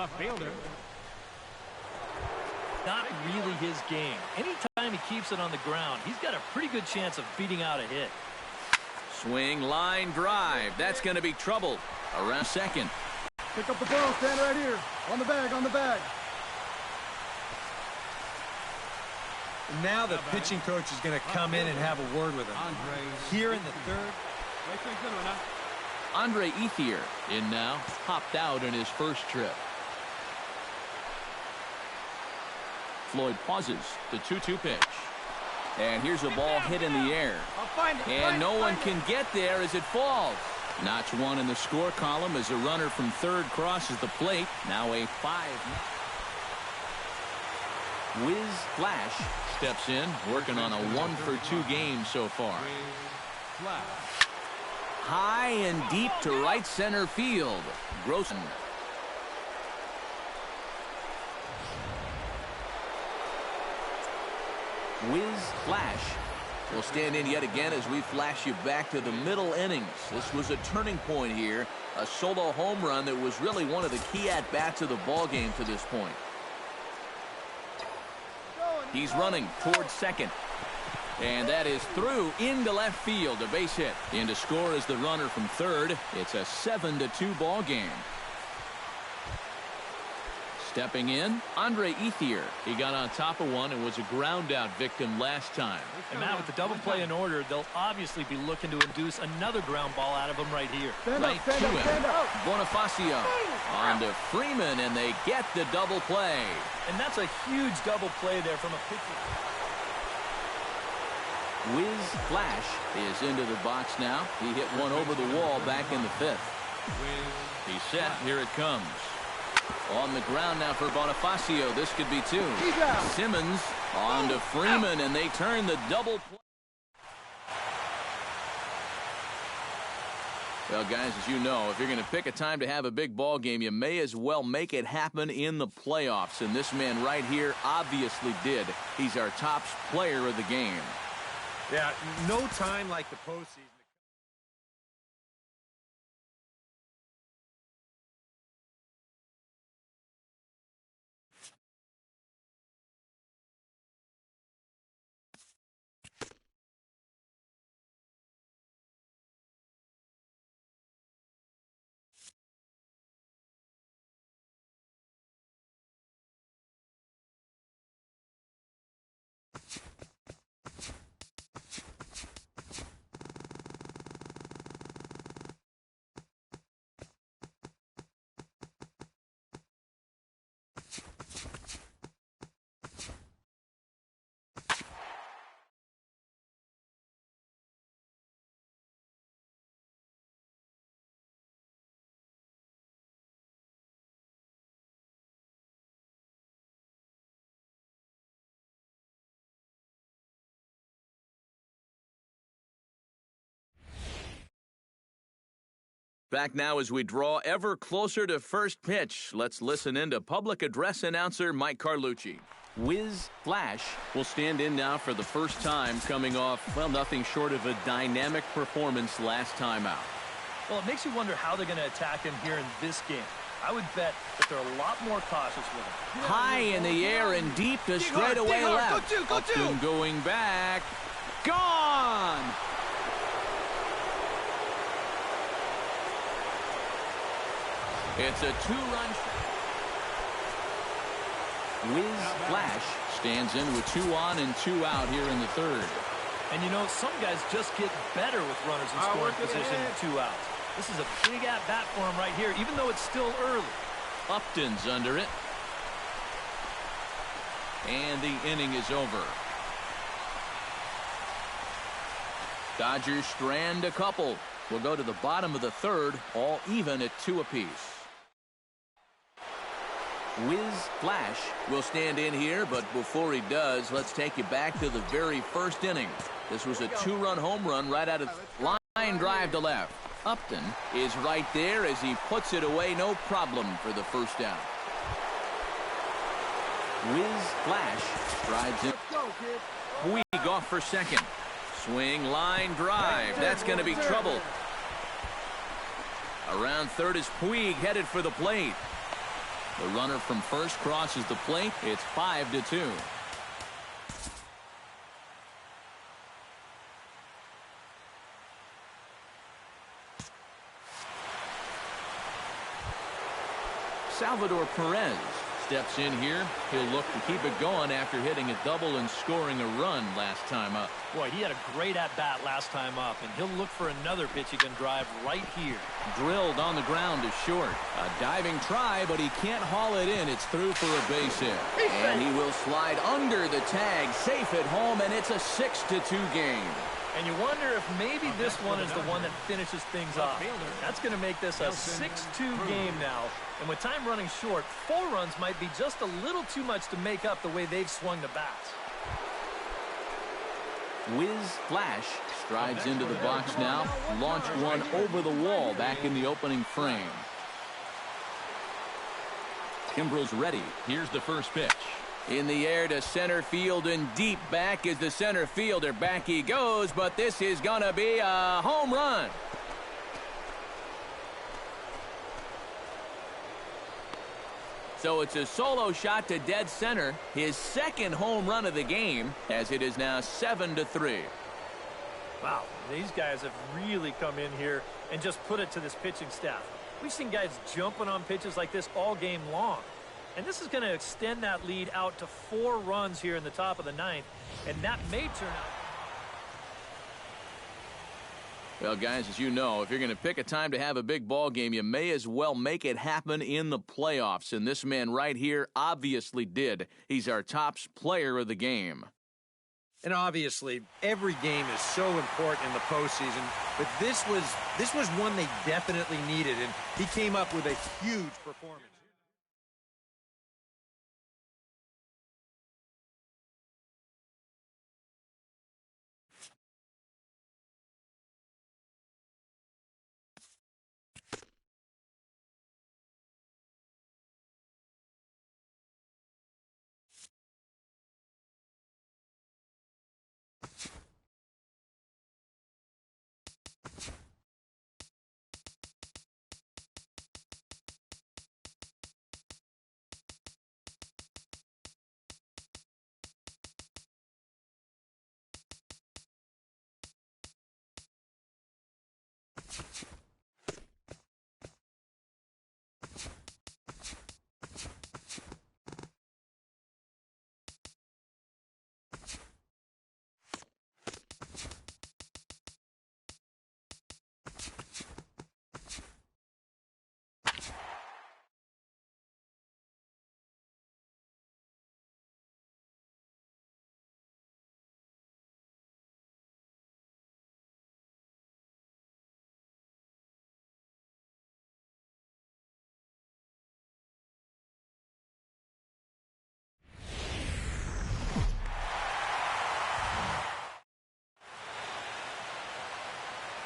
Left fielder. Not really his game. Anytime he keeps it on the ground, he's got a pretty good chance of beating out a hit. Swing, line, drive. That's going to be trouble. Around second. Pick up the ball, stand right here. On the bag, on the bag. And now the pitching coach is going to come in and have a word with him. Here in the third. Andre Ethier in now. Popped out in his first trip. Floyd pauses. The 2-2 pitch. And here's a ball hit in the air. And no one can get there as it falls. Notch one in the score column as a runner from third crosses the plate. Now a 5. Wiz Flash steps in, working on a 1-for-2 game so far. High and deep to right center field. Grossen. Wiz Flash will stand in yet again as we flash you back to the middle innings. This was a turning point here. A solo home run that was really one of the key at-bats of the ball game to this point. He's running towards second. And that is through into left field. A base hit. In to score is the runner from third. It's a 7-2 ball game. Stepping in, Andre Ethier. He got on top of one and was a ground out victim last time. And Matt, with the double play in order, they'll obviously be looking to induce another ground ball out of him right here. Right to him. Bonifacio on to Freeman, and they get the double play. And that's a huge double play there from a pitcher. Wiz Flash is into the box now. He hit one over the wall back in the 5th. He's set. Here it comes. On the ground now for Bonifacio. This could be 2. Simmons on to Freeman, and they turn the double play. Well, guys, as you know, if you're going to pick a time to have a big ball game, you may as well make it happen in the playoffs. And this man right here obviously did. He's our top player of the game. Yeah, no time like the postseason. Back now as we draw ever closer to first pitch. Let's listen in to public address announcer Mike Carlucci. Wiz Flash will stand in now for the first time, coming off, well, nothing short of a dynamic performance last time out. Well, it makes you wonder how they're going to attack him here in this game. I would bet that they're a lot more cautious with him. High in the air and deep to straightaway left. Upton going back. Gone! It's a 2-run. Wiz Flash stands in with 2 on and 2 out here in the 3rd. And you know, some guys just get better with runners in scoring position and 2 outs. This is a big at-bat for him right here, even though it's still early. Upton's under it. And the inning is over. Dodgers strand a couple. We'll go to the bottom of the 3rd, all even at 2 apiece. Wiz Flash will stand in here, but before he does, let's take you back to the very first inning. This was a 2-run home run right out of line drive to left. Upton is right there as he puts it away, no problem for the first down. Wiz Flash strides in. Puig off for second. Swing, line, drive. That's going to be trouble. Around third is Puig headed for the plate. The runner from first crosses the plate. It's 5-2. Salvador Perez steps in here. He'll look to keep it going after hitting a double and scoring a run last time up. Boy, he had a great at-bat last time up, and he'll look for another pitch he can drive right here. Drilled on the ground to short. A diving try, but he can't haul it in. It's through for a base hit. And he will slide under the tag, safe at home, and it's a 6-2 game. And you wonder if maybe this one is the one that finishes things off. That's going to make this a 6-2 game now. And with time running short, 4 runs might be just a little too much to make up the way they've swung the bats. Whiz Flash strides into the box now. Launched one over the wall back in the opening frame. Kimbrel's ready. Here's the first pitch. In the air to center field, and deep back is the center fielder. Back he goes, but this is going to be a home run. So it's a solo shot to dead center. His second home run of the game, as it is now 7-3. Wow, these guys have really come in here and just put it to this pitching staff. We've seen guys jumping on pitches like this all game long. And this is going to extend that lead out to 4 runs here in the top of the 9th. And that may turn out. Well, guys, as you know, if you're going to pick a time to have a big ball game, you may as well make it happen in the playoffs. And this man right here obviously did. He's our top player of the game. And obviously, every game is so important in the postseason. But this was one they definitely needed. And he came up with a huge performance.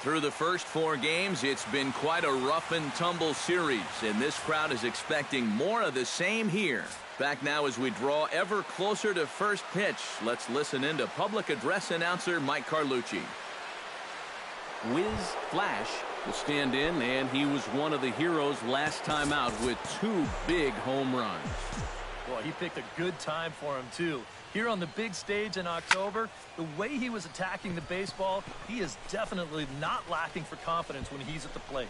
Through the first 4 games, it's been quite a rough and tumble series, and this crowd is expecting more of the same here. Back now as we draw ever closer to first pitch, let's listen in to public address announcer Mike Carlucci. Whiz Flash will stand in, and he was one of the heroes last time out with 2 big home runs. Boy, he picked a good time for him, too. Here on the big stage in October, the way he was attacking the baseball, he is definitely not lacking for confidence when he's at the plate.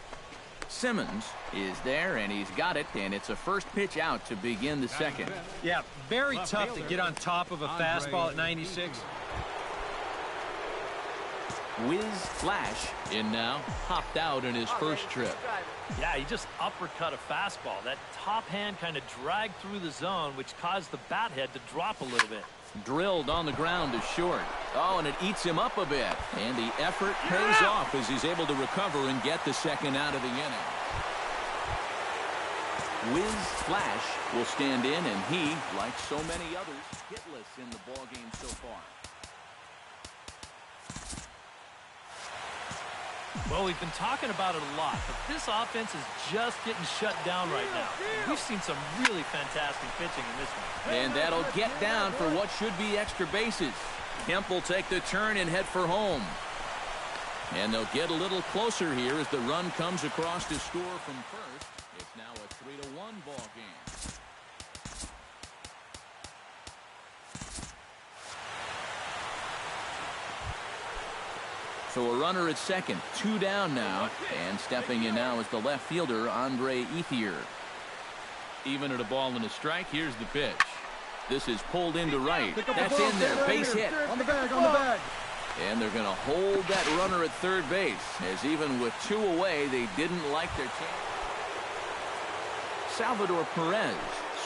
Simmons is there, and he's got it, and it's a first pitch out to begin the second. Yeah, very tough to get on top of a fastball at 96. Whiz Flash in now, hopped out in his first trip. Yeah, he just uppercut a fastball. That top hand kind of dragged through the zone, which caused the bat head to drop a little bit. Drilled on the ground to short. Oh, and it eats him up a bit. And the effort pays off as he's able to recover and get the second out of the inning. Whiz Flash will stand in, and he, like so many others, hitless in the ballgame so far. Well, we've been talking about it a lot, but this offense is just getting shut down right now. We've seen some really fantastic pitching in this one. And that'll get down for what should be extra bases. Kemp will take the turn and head for home. And they'll get a little closer here as the run comes across to score from first. It's now a 3-1 ball game. So a runner at second, 2 down now, and stepping in now is the left fielder, Andre Ethier. Even at a ball and a strike, here's the pitch. This is pulled into right. That's in there, base hit. On the bag, on the bag. And they're going to hold that runner at third base, as even with 2 away, they didn't like their chance. Salvador Perez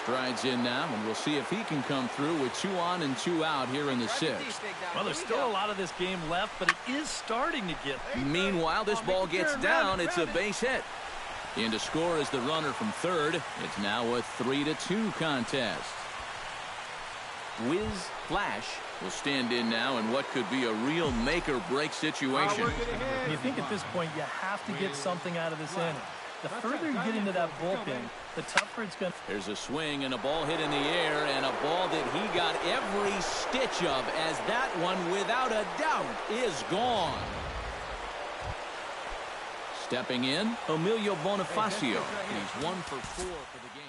strides in now, and we'll see if he can come through with 2 on and 2 out here in the 6th. Well, there's still a lot of this game left, but it is starting to get. Meanwhile, this ball gets down. It's a base hit. In to score is the runner from third. It's now a 3-2 contest. Wiz Flash will stand in now in what could be a real make-or-break situation. You think at this point you have to get something out of this inning. The further you get into that bullpen, the tougher it's going to. There's a swing and a ball hit in the air, and a ball that he got every stitch of, as that one, without a doubt, is gone. Stepping in, Emilio Bonifacio. He's 1 for 4 for the game.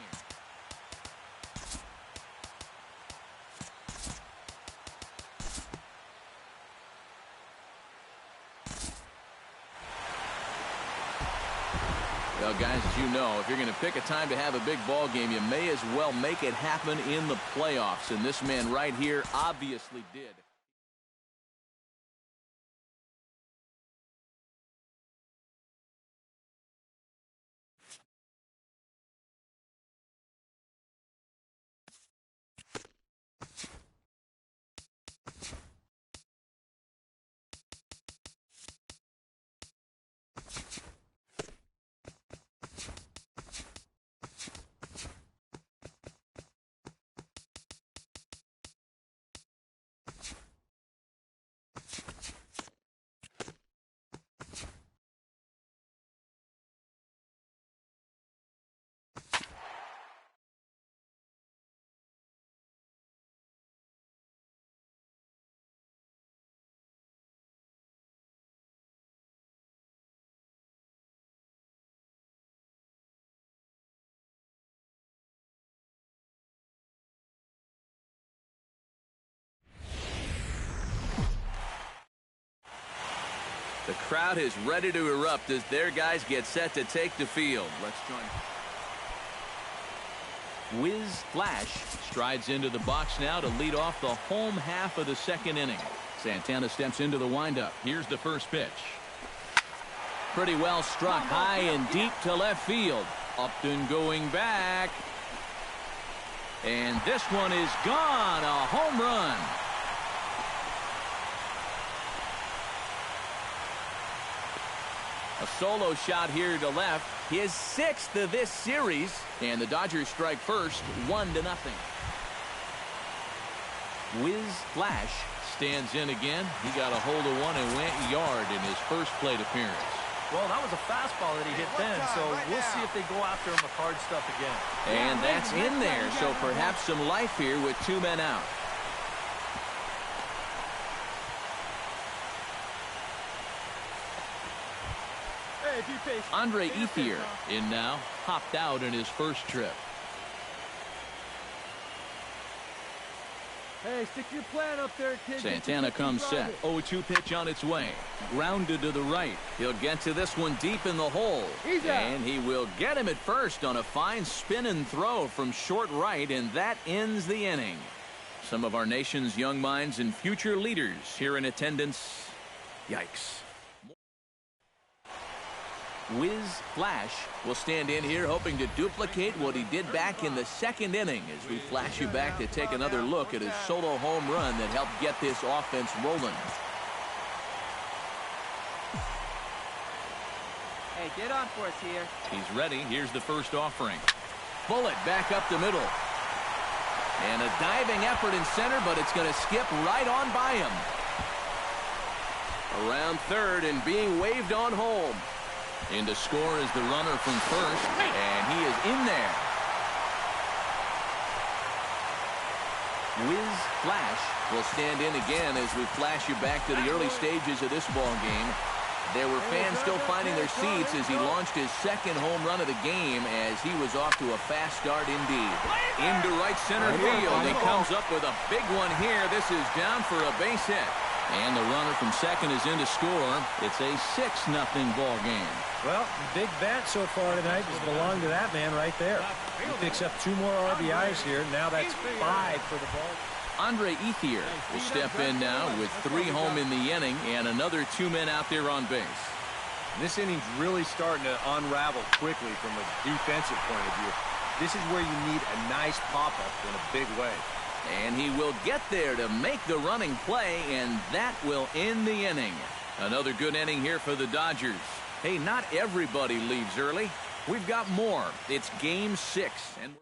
Well, guys, as you know, if you're going to pick a time to have a big ball game, you may as well make it happen in the playoffs. And this man right here obviously did. The crowd is ready to erupt as their guys get set to take the field. Let's join. Wiz Flash strides into the box now to lead off the home half of the 2nd inning. Santana steps into the windup. Here's the first pitch. Pretty well struck high and deep to left field. Upton going back. And this one is gone. A home run. A solo shot here to left. His 6th of this series. And the Dodgers strike first, 1-0. Wiz Flash stands in again. He got a hold of one and went yard in his first plate appearance. Well, that was a fastball that he hit then, so we'll see if they go after him with hard stuff again. And that's in there, so perhaps some life here with 2 men out. Andre Ethier in now, hopped out in his first trip. Hey, stick your plan up there, kid. Santana comes set. 0-2 pitch on its way. Grounded to the right. He'll get to this one deep in the hole. And he will get him at first on a fine spin and throw from short right, and that ends the inning. Some of our nation's young minds and future leaders here in attendance. Yikes. Wiz Flash will stand in here hoping to duplicate what he did back in the 2nd inning as we flash you back to take another look at his solo home run that helped get this offense rolling. Hey, get on for us here. He's ready. Here's the first offering. Bullet back up the middle. And a diving effort in center, but it's going to skip right on by him. Around third and being waved on home. In to score is the runner from first, and he is in there. Wiz Flash will stand in again as we flash you back to the early stages of this ball game. There were fans still finding their seats as he launched his 2nd home run of the game as he was off to a fast start indeed. Into right center field. He comes up with a big one here. This is down for a base hit. And the runner from second is in to score. It's a 6-0 ball game. Well, big bat so far tonight just belonged to that man right there. He picks up 2 more RBIs here. Now that's 5 for the ball. Andre Ethier will step in now with 3 home in the inning and another 2 men out there on base. This inning's really starting to unravel quickly from a defensive point of view. This is where you need a nice pop-up in a big way. And he will get there to make the running play, and that will end the inning. Another good inning here for the Dodgers. Hey, not everybody leaves early. We've got more. It's Game 6. And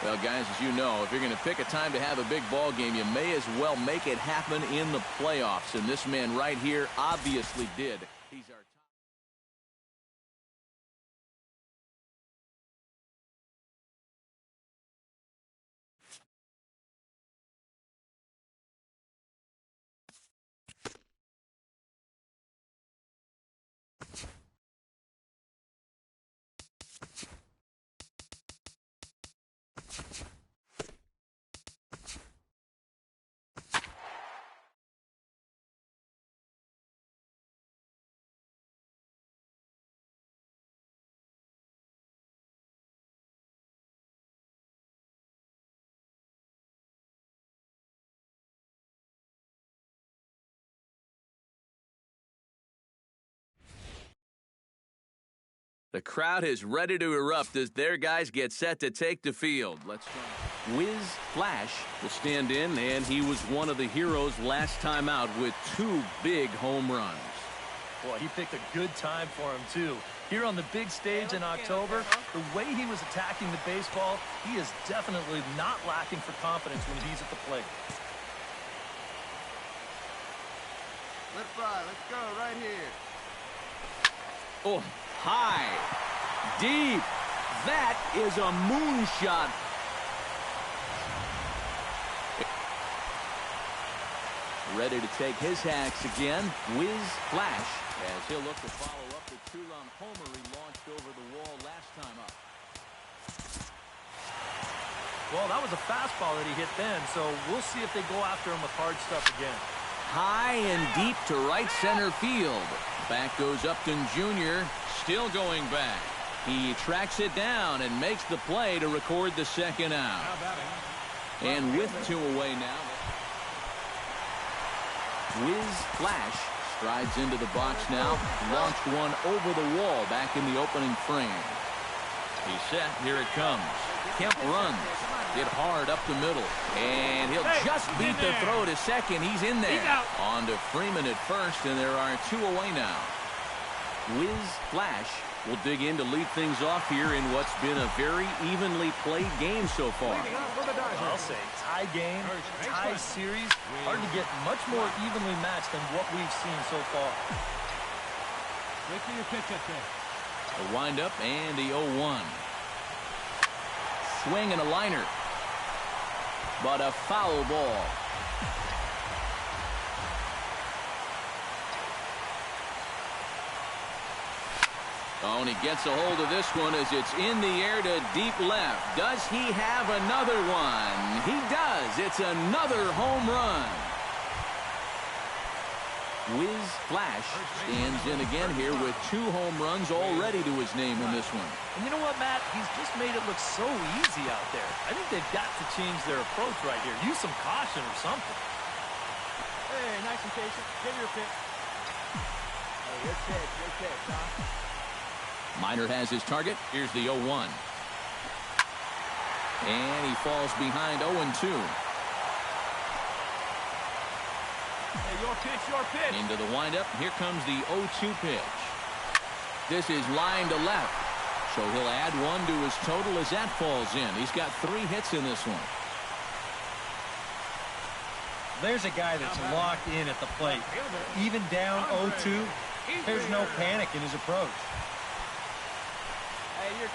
well, guys, as you know, if you're going to pick a time to have a big ball game, you may as well make it happen in the playoffs. And this man right here obviously did. He's our The crowd is ready to erupt as their guys get set to take the field. Let's go. Wiz Flash will stand in, and he was one of the heroes last time out with 2 big home runs. Boy, he picked a good time for him, too. Here on the big stage in October, the way he was attacking the baseball, he is definitely not lacking for confidence when he's at the plate. Let's fly. Let's go right here. Oh, high, deep. That is a moonshot. Ready to take his hacks again. Wiz Flash, as he'll look to follow up the 2-run homer he launched over the wall last time up. Well, that was a fastball that he hit then, so we'll see if they go after him with hard stuff again. High and deep to right center field. Back goes Upton Jr., still going back. He tracks it down and makes the play to record the second out. And with 2 away now, Wiz Flash strides into the box now. Launched one over the wall back in the opening frame. He's set. Here it comes. Kemp runs. Hit hard up the middle. And he'll just beat the throw to second. He's in there. On to Freeman at first, and there are 2 away now. Wiz Flash will dig in to lead things off here in what's been a very evenly played game so far. I'll say tie game, tie series. Hard to get much more evenly matched than what we've seen so far. Wait for your pitch up there. A windup and the 0-1. Swing and a liner. But a foul ball. Oh, and he gets a hold of this one as it's in the air to deep left. Does he have another one? He does. It's another home run. Wiz Flash stands in again here with 2 home runs already to his name in this one. And you know what, Matt? He's just made it look so easy out there. I think they've got to change their approach right here. Use some caution or something. Hey, nice and patient. Get your pitch. Hey, good pitch, huh? Minor has his target. Here's the 0-1. And he falls behind 0-2. Hey, your pitch. Into the windup. Here comes the 0-2 pitch. This is line to left. So he'll add 1 to his total as that falls in. He's got 3 hits in this one. There's a guy that's locked in at the plate. Even down 0-2, there's no panic in his approach.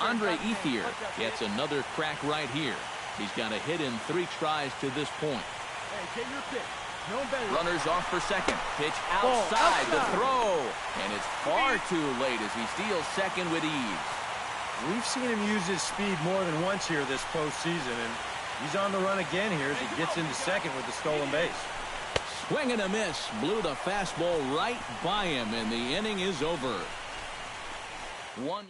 Andre Ethier gets another crack right here. He's got a hit in 3 tries to this point. Hey, get your pitch. No better. Runners off for second. Pitch outside the throw. And it's far too late as he steals second with ease. We've seen him use his speed more than once here this postseason, and He's on the run again here as he gets into second with the stolen base. Swing and a miss. Blew the fastball right by him, and the inning is over. One.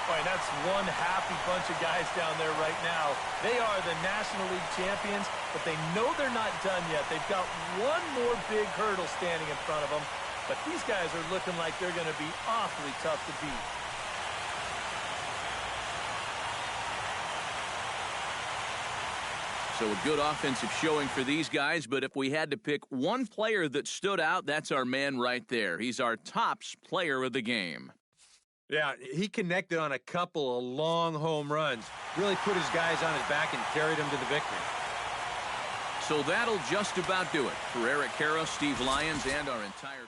Boy, that's one happy bunch of guys down there right now. They are the National League champions, but they know they're not done yet. They've got one more big hurdle standing in front of them, but these guys are looking like they're going to be awfully tough to beat. So a good offensive showing for these guys, but if we had to pick one player that stood out, that's our man right there. He's our tops player of the game. Yeah, he connected on a couple of long home runs. Really put his guys on his back and carried them to the victory. So that'll just about do it for Eric Karros, Steve Lyons, and our entire crew.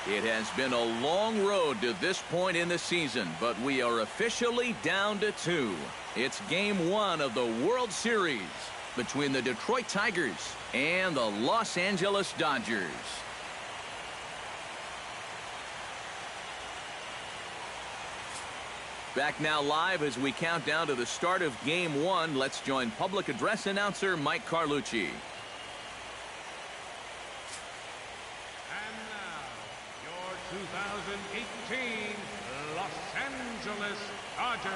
It has been a long road to this point in the season, but we are officially down to 2. It's Game 1 of the World Series between the Detroit Tigers and the Los Angeles Dodgers. Back now live as we count down to the start of Game 1. Let's join public address announcer Mike Carlucci. And now, your 2018 Los Angeles Dodgers.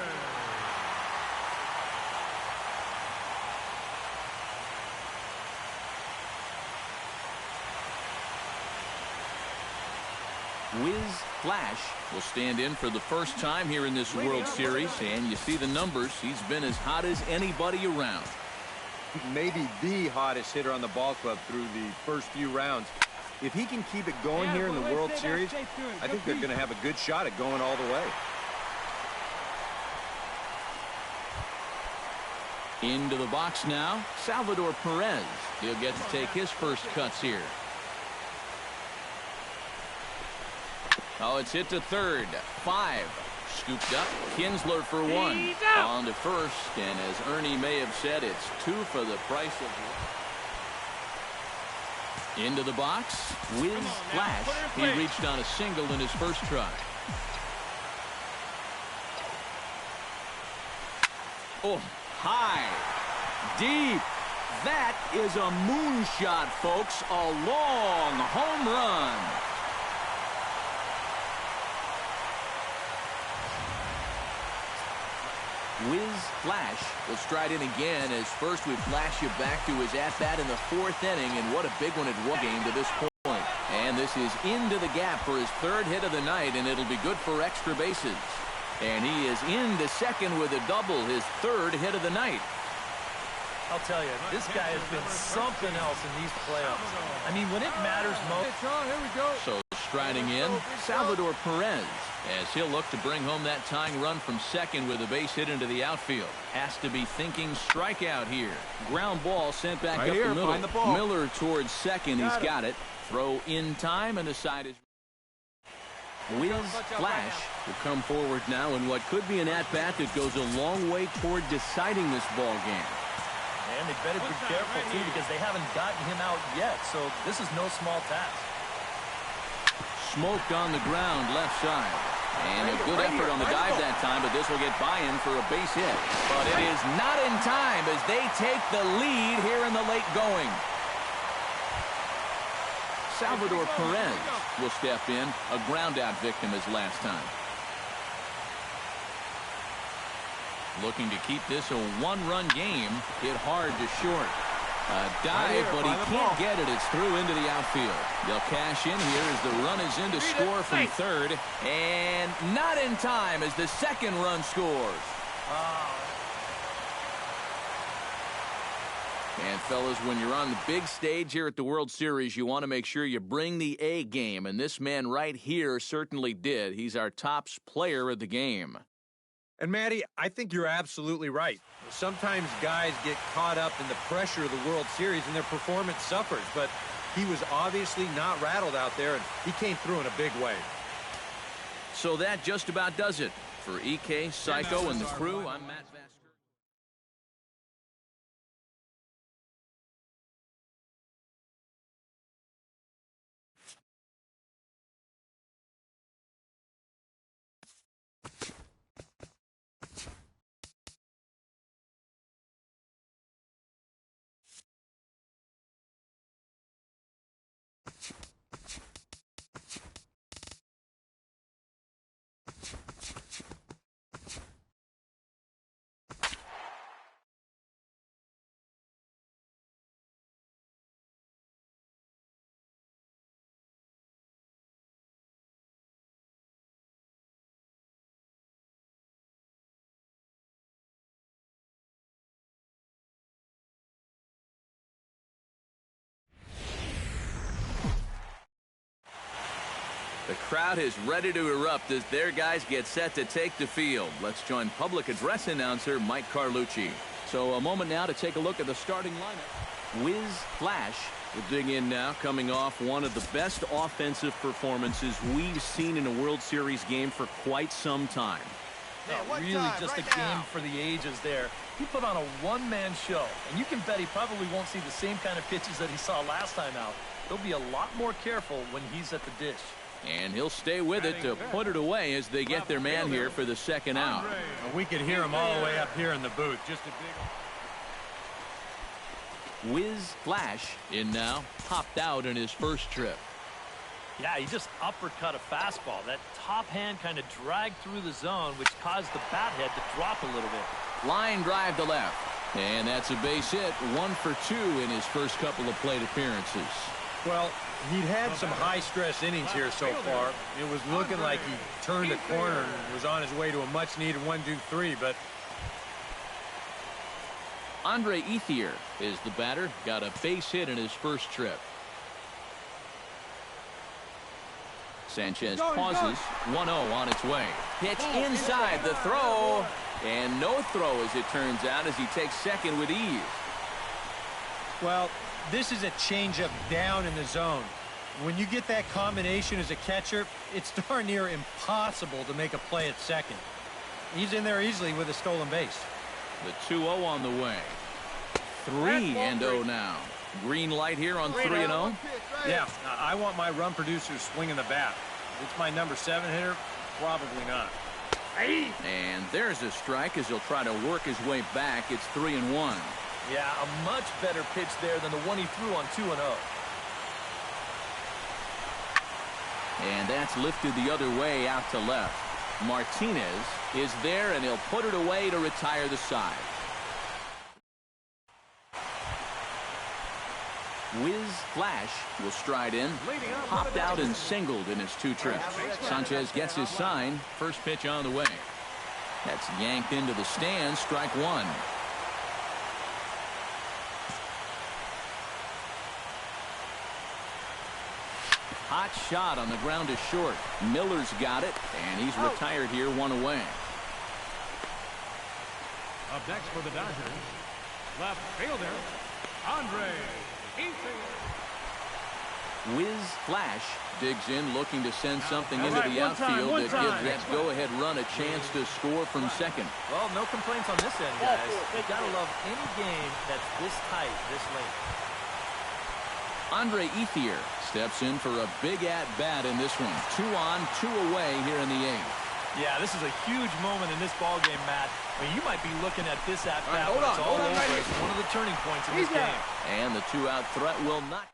Whiz Flash will stand in for the first time here in this World Series, and you see the numbers. He's been as hot as anybody around. Maybe the hottest hitter on the ball club through the first few rounds. If he can keep it going here in the World Series, I think they're going to have a good shot at going all the way. Into the box now, Salvador Perez. He'll get to take his first cuts here. Oh, it's hit to third. 5. Scooped up. Kinsler for 1. On to first. And as Ernie may have said, it's 2 for the price of 1. Into the box. Whiz Flash. He reached on a single in his first try. Oh, high. Deep. That is a moonshot, folks. A long home run. Whiz Flash will stride in again as first we flash you back to his at-bat in the 4th inning, and what a big one it was game to this point. And this is into the gap for his third hit of the night, and it'll be good for extra bases. And he is into second with a double, his third hit of the night. I'll tell you, this guy has been something else in these playoffs. I mean, when it matters most. Here we go. So striding in, Salvador Perez, as he'll look to bring home that tying run from second with a base hit into the outfield. Has to be thinking strikeout here. Ground ball sent back up the middle. Miller towards second. He's got it. Throw in time, and the side is. Wiz Flash will come forward now in what could be an at-bat that goes a long way toward deciding this ball game. And they better be careful, too, because they haven't gotten him out yet, so this is no small task. Smoked on the ground left side. And a good effort on the dive that time, but this will get by-in for a base hit. But it is not in time as they take the lead here in the late going. Salvador Perez will step in, a ground-out victim as last time. Looking to keep this a one-run game, hit hard to short. A dive, but he can't get it. It's through into the outfield. They'll cash in here as the run is in to score from third. And not in time as the second run scores. And, fellas, when you're on the big stage here at the World Series, you want to make sure you bring the A game. And this man right here certainly did. He's our top player of the game. And, Matty, I think you're absolutely right. Sometimes guys get caught up in the pressure of the World Series and their performance suffers, but he was obviously not rattled out there, and he came through in a big way. So that just about does it. For EK, Psycho, and the crew, I'm Matt Vasker. The crowd is ready to erupt as their guys get set to take the field. Let's join public address announcer Mike Carlucci. So a moment now to take a look at the starting lineup. Wiz Flash will dig in now, coming off one of the best offensive performances we've seen in a World Series game for quite some time. Really just a game for the ages there. He put on a one-man show, and you can bet he probably won't see the same kind of pitches that he saw last time out. He'll be a lot more careful when he's at the dish. And he'll stay with it to put it away as they get their man here for the second out. We could hear him all the way up here in the booth. Just a big... Wiz Flash in now, popped out in his first trip. Yeah, he just uppercut a fastball. That top hand kind of dragged through the zone, which caused the bat head to drop a little bit. Line drive to left. And that's a base hit, 1 for 2 in his first couple of plate appearances. Well, he'd had some high-stress innings here so far. It was looking like he turned a corner and was on his way to a much-needed 1-2-3, but... Andre Ethier is the batter. Got a base hit in his first trip. Sanchez pauses. 1-0 on its way. Pitch inside the throw. And no throw, as it turns out, as he takes second with ease. Well, this is a changeup down in the zone. When you get that combination as a catcher, it's darn near impossible to make a play at second. He's in there easily with a stolen base. The 2-0 on the way. 3-0 now. Green light here on 3-0. Yeah, I want my run producer swinging the bat. If it's my number 7 hitter, probably not. And there's a strike as he'll try to work his way back. It's 3-1. Yeah, a much better pitch there than the one he threw on 2-0. And that's lifted the other way out to left. Martinez is there, and he'll put it away to retire the side. Wiz Flash will stride in. Popped out and singled in his 2 trips. Sanchez gets his sign. First pitch on the way. That's yanked into the stands. Strike 1. Hot shot on the ground is short. Miller's got it, and he's retired here, 1 away. Up next for the Dodgers, left fielder, Andre Ethier. Wiz Flash digs in, looking to send something into the outfield that gives that go-ahead run a chance to score from second. Well, no complaints on this end, guys. You've got to love any game that's this tight, this late. Andre Ethier steps in for a big at-bat in this one. 2 on, 2 away here in the 8th. Yeah, this is a huge moment in this ball game, Matt. I mean, you might be looking at this at-bat when it's all over. It's one of the turning points in this game. And the 2-out threat will not.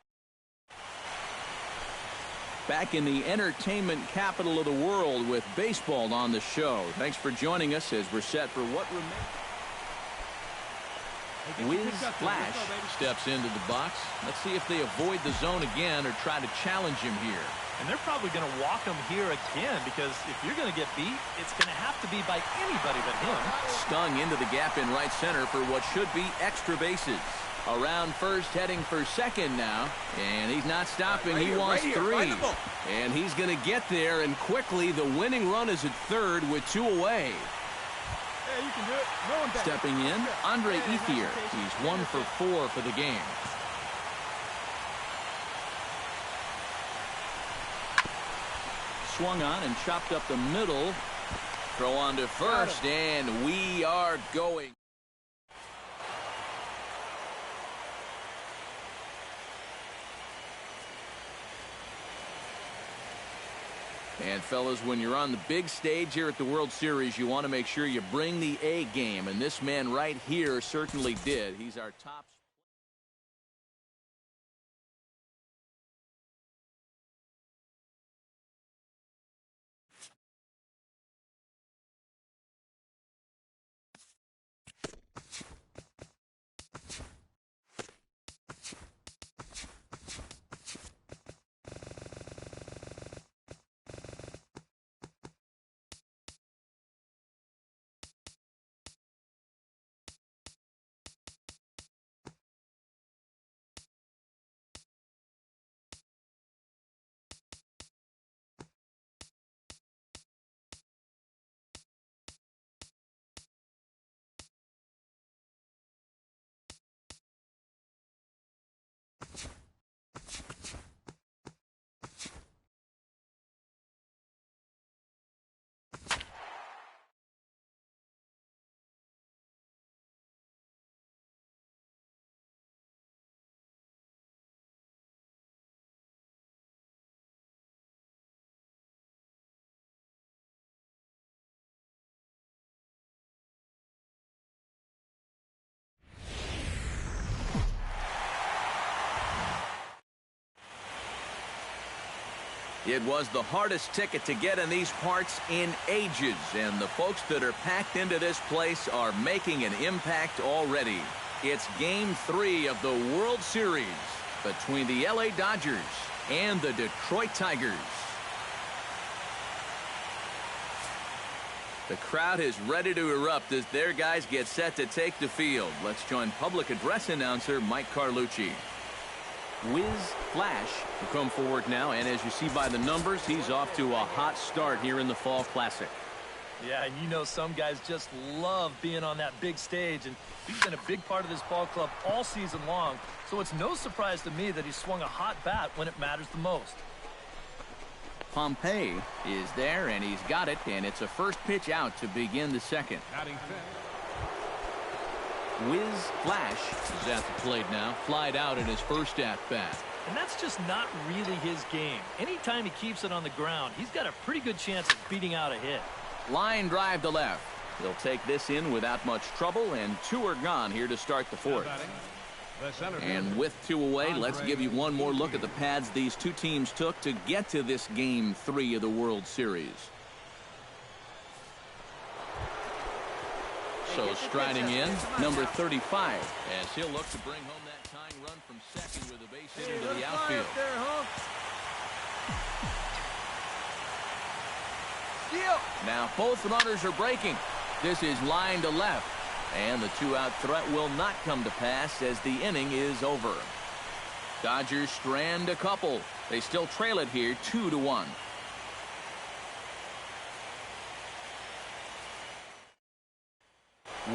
Back in the entertainment capital of the world with baseball on the show. Thanks for joining us as we're set for what remains. Wiz Flash steps into the box. Let's see if they avoid the zone again or try to challenge him here. And they're probably going to walk him here again, because if you're going to get beat, it's going to have to be by anybody but him. Stung into the gap in right center for what should be extra bases. Around first, heading for second now. And he's not stopping. He wants 3. And he's going to get there, and quickly the winning run is at third with 2 away. You can do it. No one back. Stepping in, Andre Ethier. He's 1 for 4 for the game. Swung on and chopped up the middle. Throw on to first, and we are going. And fellas, when you're on the big stage here at the World Series, you want to make sure you bring the A game, and this man right here certainly did. He's our top. It was the hardest ticket to get in these parts in ages, and the folks that are packed into this place are making an impact already. It's Game 3 of the World Series between the LA Dodgers and the Detroit Tigers. The crowd is ready to erupt as their guys get set to take the field. Let's join public address announcer Mike Carlucci. Wiz Flash will come forward now, and as you see by the numbers, he's off to a hot start here in the Fall Classic. Yeah, and you know some guys just love being on that big stage, and he's been a big part of this ball club all season long, so it's no surprise to me that he swung a hot bat when it matters the most. Pompey is there, and he's got it, and it's a first pitch out to begin the second. Wiz Flash is at the plate now, flied out in his first at-bat. And that's just not really his game. Anytime he keeps it on the ground, he's got a pretty good chance of beating out a hit. Line drive to left. He'll take this in without much trouble, and 2 are gone here to start the 4th. And with 2 away, let's give you one more look at the pads these two teams took to get to this Game 3 of the World Series. So striding in, number 35, as he'll look to bring home that tying run from second with a base hit into the outfield. Now both runners are breaking. This is line to left. And the two-out threat will not come to pass as the inning is over. Dodgers strand a couple. They still trail it here 2-1.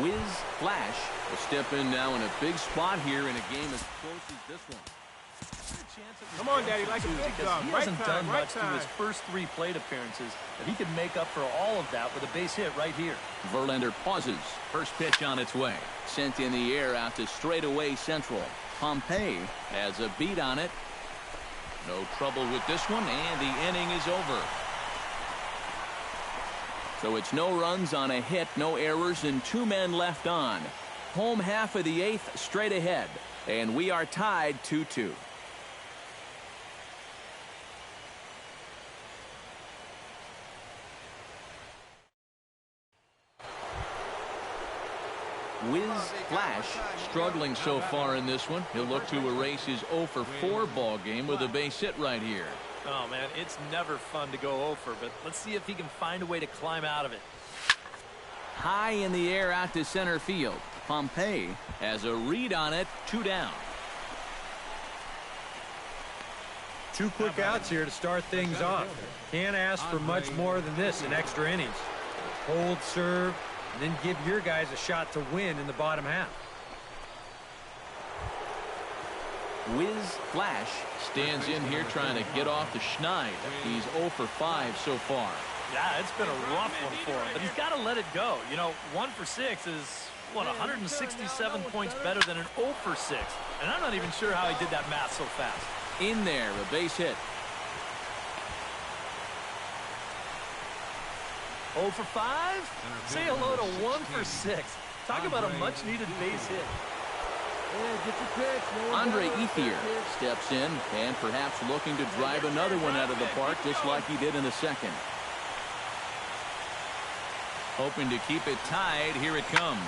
Whiz Flash will step in now in a big spot here in a game as close as this one. Come on, Daddy, like a big dog. He Right hasn't time, done right much time. through his first 3 plate appearances, but he could make up for all of that with a base hit right here. Verlander pauses. First pitch on its way. Sent in the air out to straightaway central. Pompey has a beat on it. No trouble with this one, and the inning is over. So it's no runs on a hit, no errors, and 2 men left on. Home half of the 8th straight ahead, and we are tied 2-2. Whiz Flash struggling so far in this one. He'll look to erase his 0-for-4 ball game with a base hit right here. Oh, man, it's never fun to go over, but let's see if he can find a way to climb out of it. High in the air out to center field. Pompey has a read on it, 2 down. 2 quick outs here to start things off. Can't ask for much more than this in extra innings. Hold, serve, and then give your guys a shot to win in the bottom half. Whiz Flash stands in here trying to get off the schneid. He's 0-for-5 so far. Yeah, it's been a rough one for him, but he's got to let it go. You know, 1 for 6 is, what, 167 points better than an 0 for 6. And I'm not even sure how he did that math so fast. In there, a base hit. 0 for 5? Say hello to 1 for 6. Talk about a much-needed base hit. Andre Ethier steps in and perhaps looking to drive another one out of the park just like he did in the second. Hoping to keep it tied. Here it comes.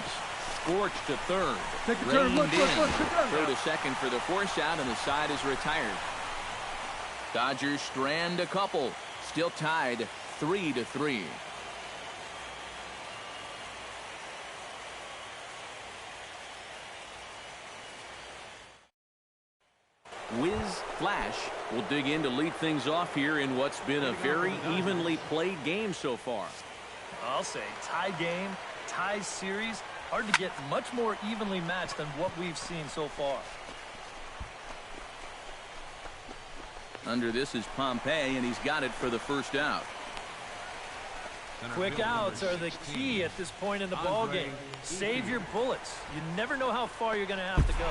Scorched to third. Take a turn. Look. Throw to second for the force out, and the side is retired. Dodgers strand a couple. Still tied 3-3. Whiz Flash will dig in to lead things off here in what's been a very evenly played game so far. I'll say tie game, tie series. Hard to get much more evenly matched than what we've seen so far. Under this is Pompey, and he's got it for the first out. Quick outs are the key at this point in the ball game. Save your bullets. You never know how far you're going to have to go.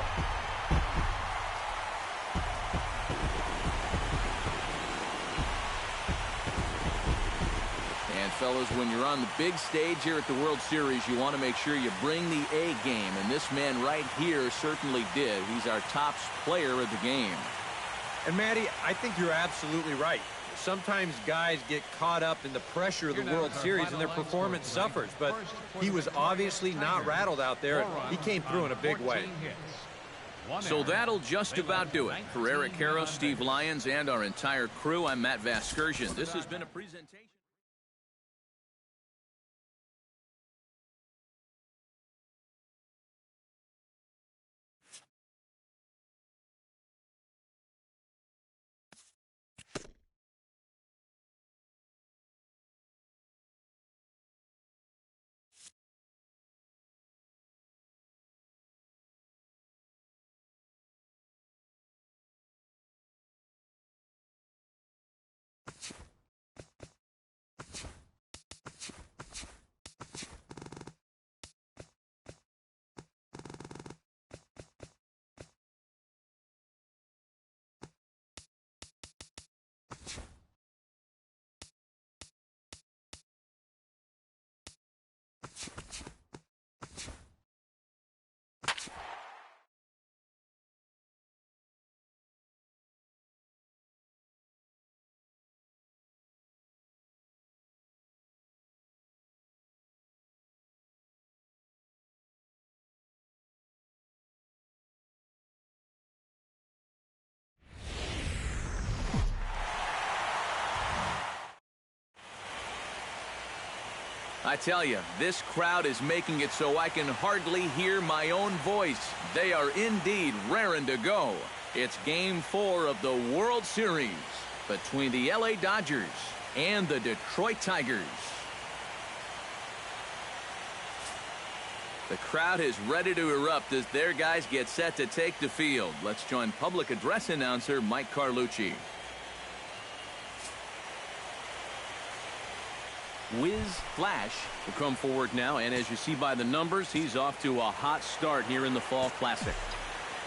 And fellas, when you're on the big stage here at the World Series, you want to make sure you bring the A game, and this man right here certainly did. He's our top player of the game. And Matty, I think you're absolutely right. Sometimes guys get caught up in the pressure of the World Series and their performance suffers, but he was obviously not rattled out there, and he came through in a big way. So that'll just about do it. For Eric Karros, Steve Lyons, and our entire crew, I'm Matt Vasgersian. This has been a presentation. I tell you, this crowd is making it so I can hardly hear my own voice. They are indeed raring to go. It's Game 4 of the World Series between the LA Dodgers and the Detroit Tigers. The crowd is ready to erupt as their guys get set to take the field. Let's join public address announcer Mike Carlucci. Wiz Flash will come forward now, and as you see by the numbers, he's off to a hot start here in the Fall Classic.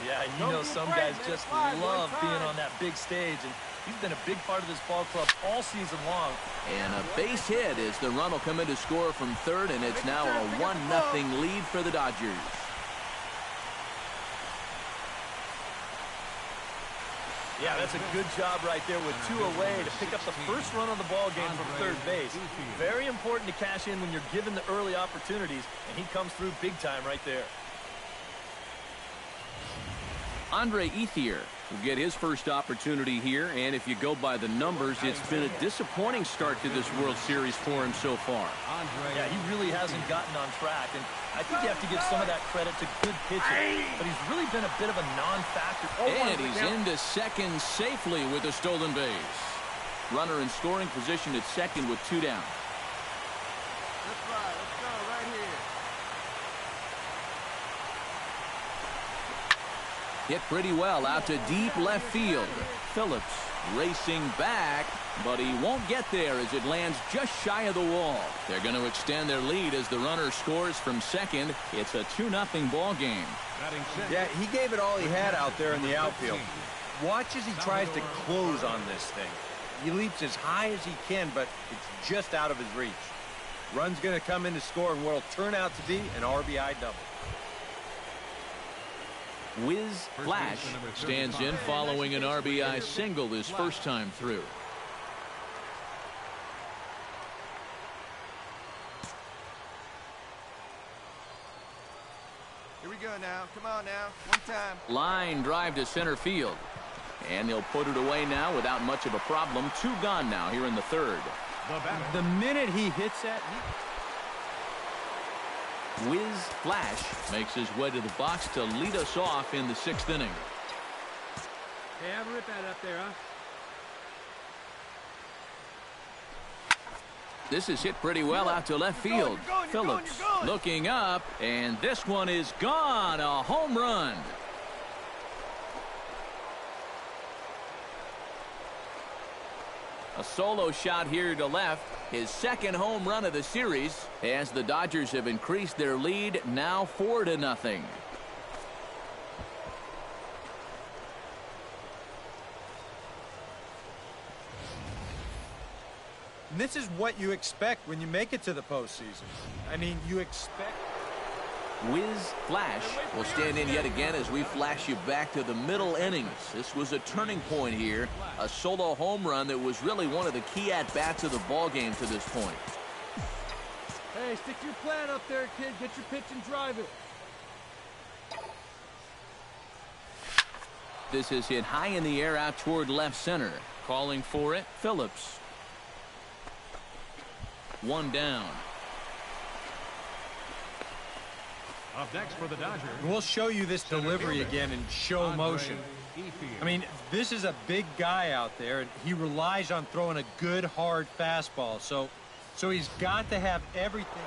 Yeah, you know some guys just love being on that big stage, and he's been a big part of this ball club all season long. And a base hit as the run will come in to score from third, and it's now a 1-0 lead for the Dodgers. Yeah, that's a good job right there with 2 away to pick up the first run of the ball game from third base. Very important to cash in when you're given the early opportunities, and he comes through big time right there. Andre Ethier will get his first opportunity here, and if you go by the numbers, it's been a disappointing start to this World Series for him so far. Yeah, he really hasn't gotten on track, and I think you have to give some of that credit to good pitching, but he's really been a bit of a non-factor. And he's into second safely with a stolen base. Runner in scoring position at second with 2 down. That's right. Let's go right here. Hit pretty well out to deep left field. Phillips racing back, but he won't get there as it lands just shy of the wall. They're going to extend their lead as the runner scores from second. It's a 2-0 ball game. Yeah, he gave it all he had out there in the outfield. Watch as he tries to close on this thing. He leaps as high as he can, but it's just out of his reach. Run's going to come in to score in what will turn out to be an RBI double. Wiz Flash stands in following an RBI single his first time through. Here we go now. Come on now. One time. Line drive to center field. And he'll put it away now without much of a problem. 2 gone now here in the third. The minute he hits that, Wiz Flash makes his way to the box to lead us off in the 6th inning. Hey, have a rip at it up there, huh? This is hit pretty well out to left field. Phillips looking up, and this one is gone. A home run. A solo shot here to left. His second home run of the series as the Dodgers have increased their lead now 4-0. and this is what you expect when you make it to the postseason. I mean, you expect... Wiz Flash will stand in yet again as we flash you back to the middle innings. This was a turning point here. A solo home run that was really one of the key at-bats of the ball game to this point. Hey, stick to your plan up there, kid. Get your pitch and drive it. This is hit high in the air out toward left center. Calling for it, Phillips. 1 down. Up next for the Dodgers. We'll show you this delivery again in show motion. I mean, this is a big guy out there, and he relies on throwing a good, hard fastball. So he's got to have everything.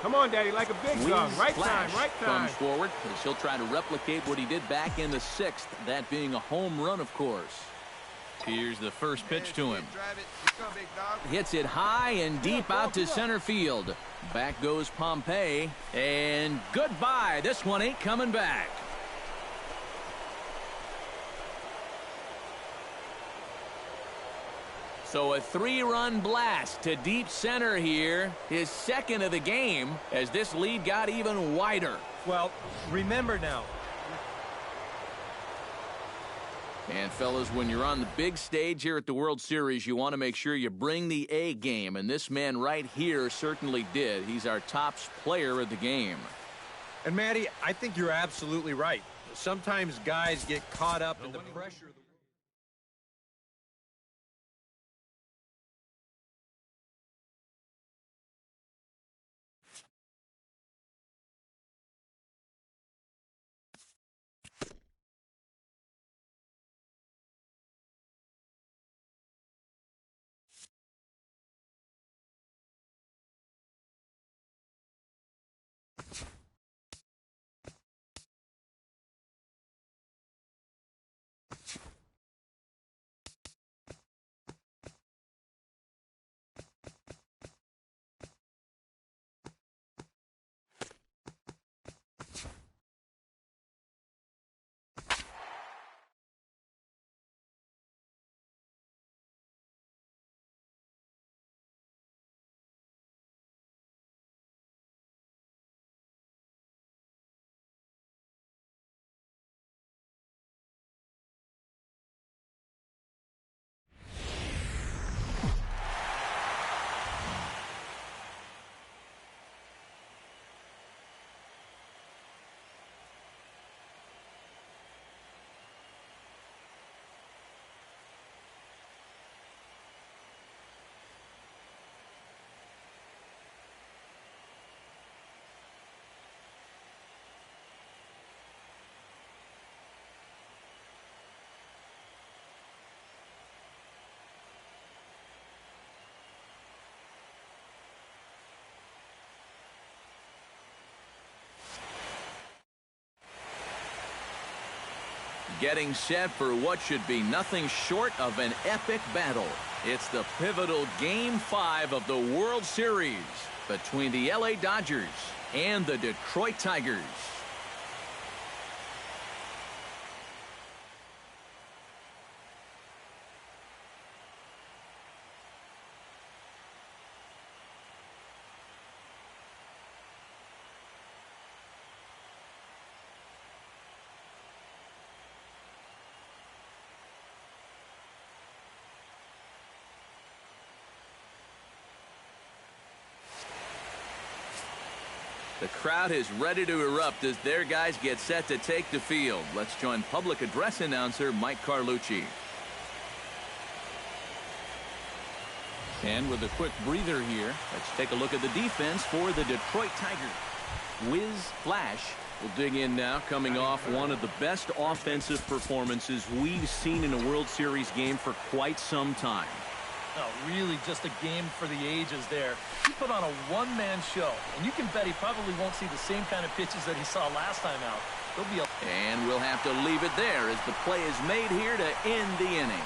Come on, Daddy, like a big dog. Right time, right time. Comes forward as he'll try to replicate what he did back in the 6th, that being a home run, of course. Here's the first pitch to him. Drive it. Let's go, big dog. Hits it high and deep out to center field. Back goes Pompey, and goodbye. This one ain't coming back. So a 3-run blast to deep center here. His second of the game as this lead got even wider. Well, remember now. And fellas, when you're on the big stage here at the World Series, you want to make sure you bring the A game. And this man right here certainly did. He's our top player of the game. And Matty, I think you're absolutely right. Sometimes guys get caught up in the pressure. Getting set for what should be nothing short of an epic battle. It's the pivotal Game 5 of the World Series between the LA Dodgers and the Detroit Tigers. The crowd is ready to erupt as their guys get set to take the field. Let's join public address announcer Mike Carlucci. And with a quick breather here, let's take a look at the defense for the Detroit Tigers. Wiz Flash will dig in now, coming off one of the best offensive performances we've seen in a World Series game for quite some time. Oh, really just a game for the ages there. He put on a one-man show, and you can bet he probably won't see the same kind of pitches that he saw last time out. There'll be And we'll have to leave it there as the play is made here to end the inning.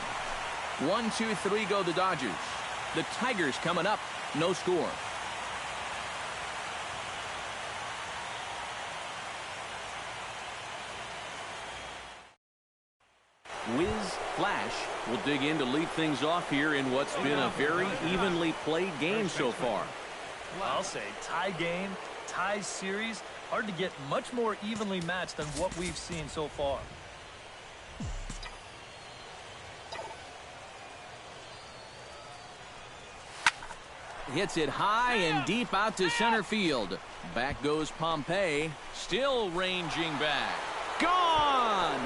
1, 2, 3 go the Dodgers. The Tigers coming up, no score. Wiz Flash will dig in to lead things off here in what's been a very evenly played game so far. I'll say tie game, tie series. Hard to get much more evenly matched than what we've seen so far. Hits it high and deep out to center field. Back goes Pompey, still ranging back. Gone!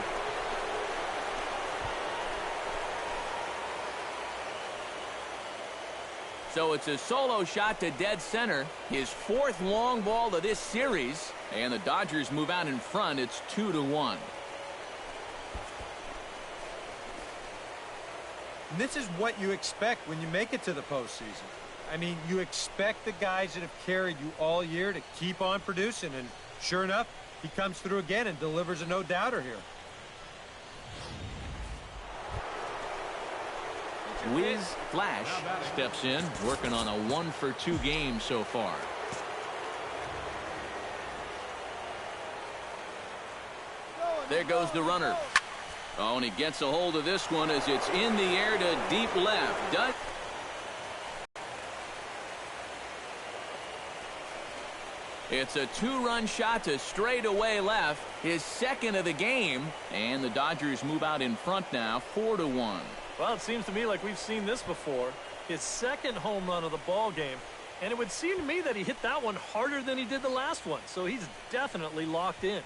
So it's a solo shot to dead center, his 4th long ball of this series, and the Dodgers move out in front. It's 2-1. And this is what you expect when you make it to the postseason. I mean, you expect the guys that have carried you all year to keep on producing, and sure enough, he comes through again and delivers a no-doubter here. Wiz Flash steps in, working on a 1-for-2 game so far. There goes the runner. Oh, and he gets a hold of this one as it's in the air to deep left. It's a 2-run shot to straightaway left, his 2nd of the game, and the Dodgers move out in front now, 4-1. Well, it seems to me like we've seen this before. His 2nd home run of the ball game, and it would seem to me that he hit that one harder than he did the last one, so he's definitely locked in.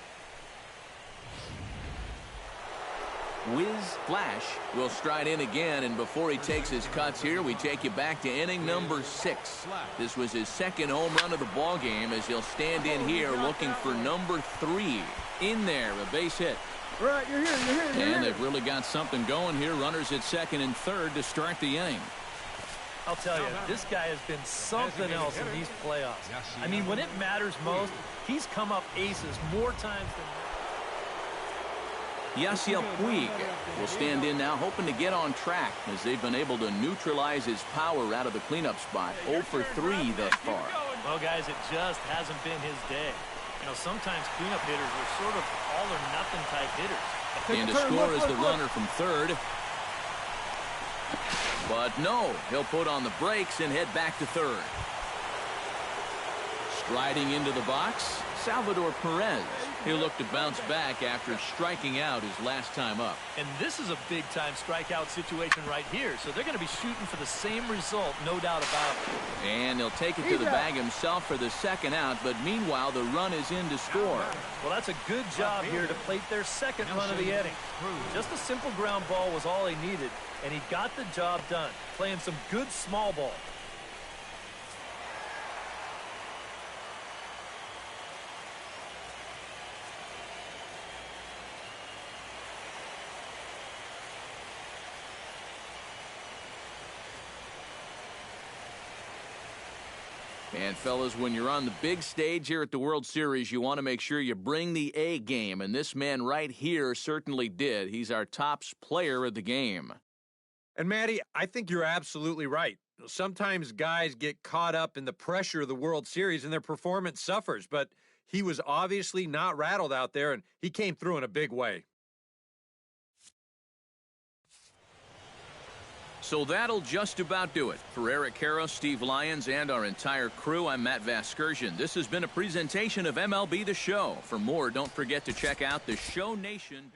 Wiz Flash will stride in again, and before he takes his cuts here, we take you back to inning number 6. This was his 2nd home run of the ball game as he'll stand in here looking for number 3. In there, a base hit. All right, you're here. And they've really got something going here. Runners at 2nd and 3rd to start the inning. I'll tell you, this guy has been something else in these playoffs. I mean, when it matters most, he's come up aces more times than... Yasiel Puig will stand in now, hoping to get on track as they've been able to neutralize his power out of the cleanup spot. 0 for 3 thus far. Well, guys, it just hasn't been his day. You know, sometimes cleanup hitters are sort of all-or-nothing type hitters. And to score is the runner from 3rd. But no, he'll put on the brakes and head back to 3rd. Striding into the box, Salvador Perez. He'll look to bounce back after striking out his last time up. And this is a big-time strikeout situation right here, so they're going to be shooting for the same result, no doubt about it. And he'll take it to the bag himself for the 2nd out, but meanwhile, the run is in to score. Well, that's a good job here to plate their 2nd run of the inning. Just a simple ground ball was all he needed, and he got the job done, playing some good small ball. And, fellas, when you're on the big stage here at the World Series, you want to make sure you bring the A game, and this man right here certainly did. He's our top player of the game. And, Matty, I think you're absolutely right. Sometimes guys get caught up in the pressure of the World Series and their performance suffers, but he was obviously not rattled out there, and he came through in a big way. So that'll just about do it. For Eric Karros, Steve Lyons, and our entire crew, I'm Matt Vasgersian. This has been a presentation of MLB The Show. For more, don't forget to check out theshownation.com.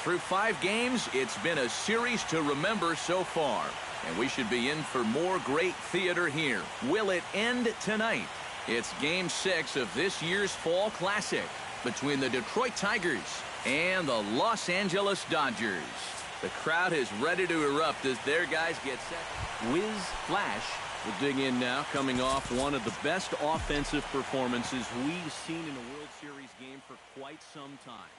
Through 5 games, it's been a series to remember so far. And we should be in for more great theater here. Will it end tonight? It's Game 6 of this year's Fall Classic between the Detroit Tigers and the Los Angeles Dodgers. The crowd is ready to erupt as their guys get set. Whiz Flash will dig in now, coming off one of the best offensive performances we've seen in a World Series game for quite some time.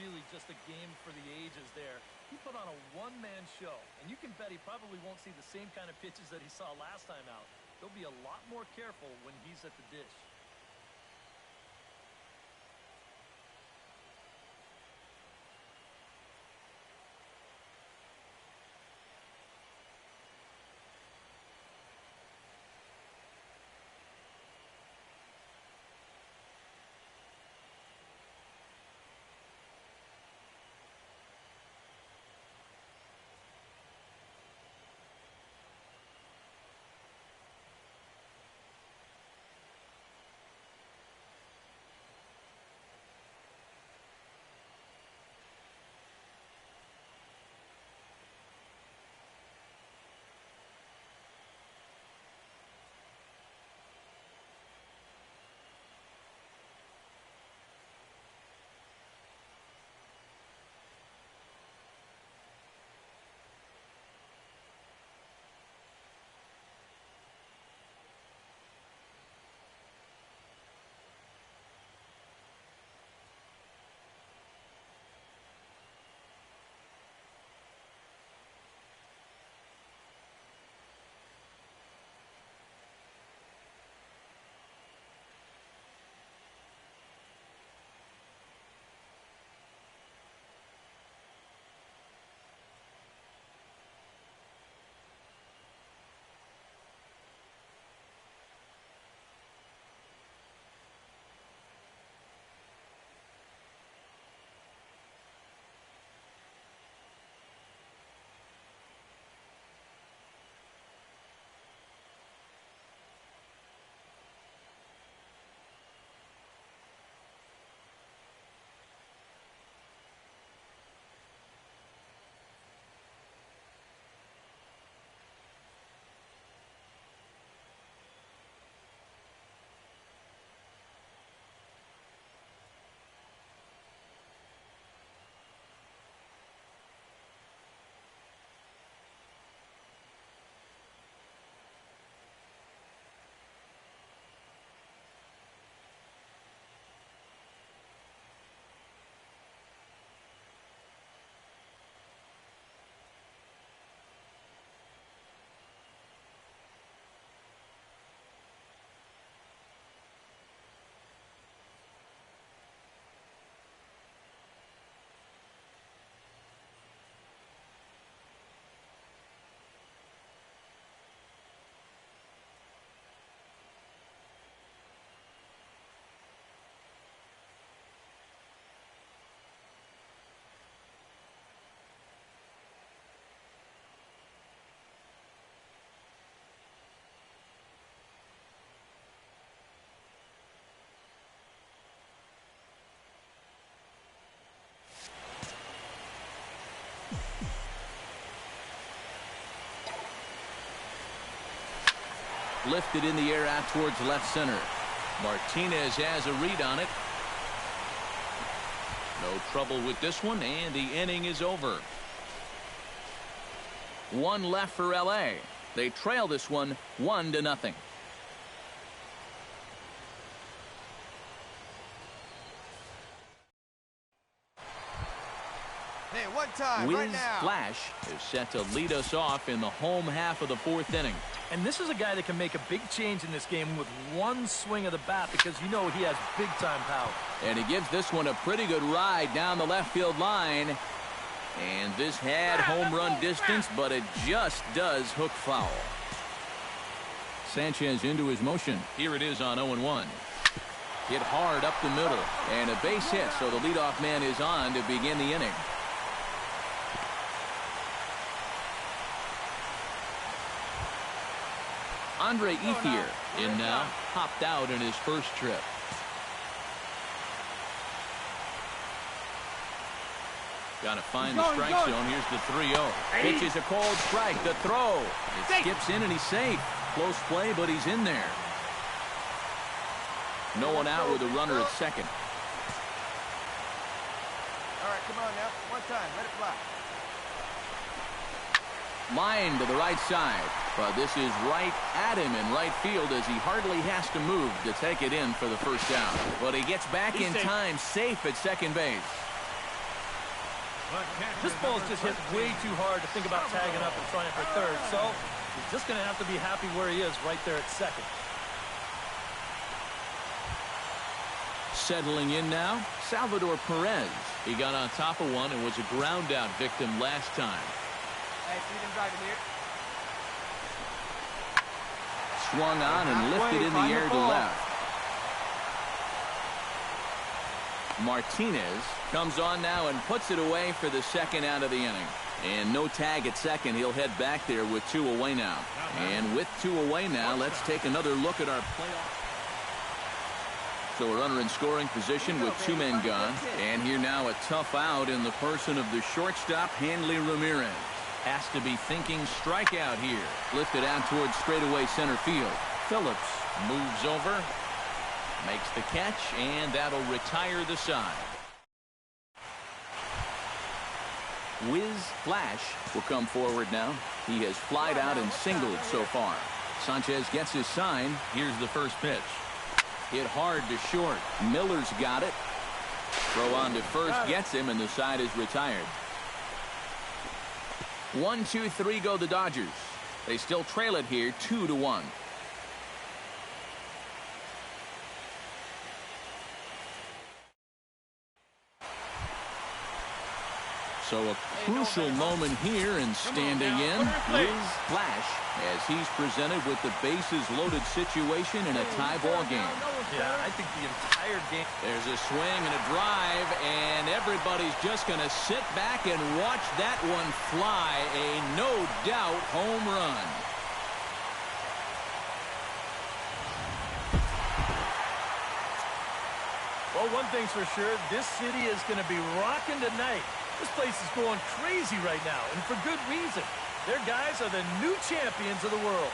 Really just a game for the ages there. He put on a one-man show, and you can bet he probably won't see the same kind of pitches that he saw last time out. He'll be a lot more careful when he's at the dish. Lifted in the air out towards left center. Martinez has a read on it. No trouble with this one, and the inning is over. One left for LA. They trail this one 1-0. Hey, one time, Wiz right now. Flash is set to lead us off in the home half of the fourth inning. And this is a guy that can make a big change in this game with one swing of the bat because you know he has big-time power. And he gives this one a pretty good ride down the left field line. And this had home run distance, but it just does hook foul. Sanchez into his motion. Here it is on 0-1. Hit hard up the middle. And a base hit, so the leadoff man is on to begin the inning. Andre Ethier in now, hopped out in his first trip. Got to find the strike zone. Here's the 3-0. Pitch is a cold strike. The throw. It skips in and he's safe. Close play, but he's in there. No one out with a runner at second. All right, come on now. One time, let it fly. Line to the right side. But this is right at him in right field as he hardly has to move to take it in for the first down. But he gets back in time, safe at second base. This ball's just hit way too hard to think about tagging up and trying for third, so he's just going to have to be happy where he is right there at second. Settling in now, Salvador Perez. He got on top of one and was a ground out victim last time. Hey, see them driving here. Swung on and lifted in the air to left. Martinez comes on now and puts it away for the second out of the inning. And no tag at second. He'll head back there with 2 away now. And with 2 away now, let's take another look at our playoff. So a runner in scoring position with 2 men gone. And here now a tough out in the person of the shortstop, Hanley Ramirez. Has to be thinking strikeout here. Lifted out towards straightaway center field. Phillips moves over. Makes the catch, and that'll retire the side. Wiz Flash will come forward now. He has flied out and singled so far. Sanchez gets his sign. Here's the first pitch. Hit hard to short. Miller's got it. Throw on to first gets him, and the side is retired. 1-2-3 go the Dodgers. They still trail it here 2-1. So a crucial moment here, and standing in is Flash as he's presented with the bases loaded situation in a tie ball game. Yeah, I think the entire game. There's a swing and a drive, and everybody's just going to sit back and watch that one fly. A no doubt home run. Well, one thing's for sure, this city is going to be rocking tonight. This place is going crazy right now, and for good reason. Their guys are the new champions of the world.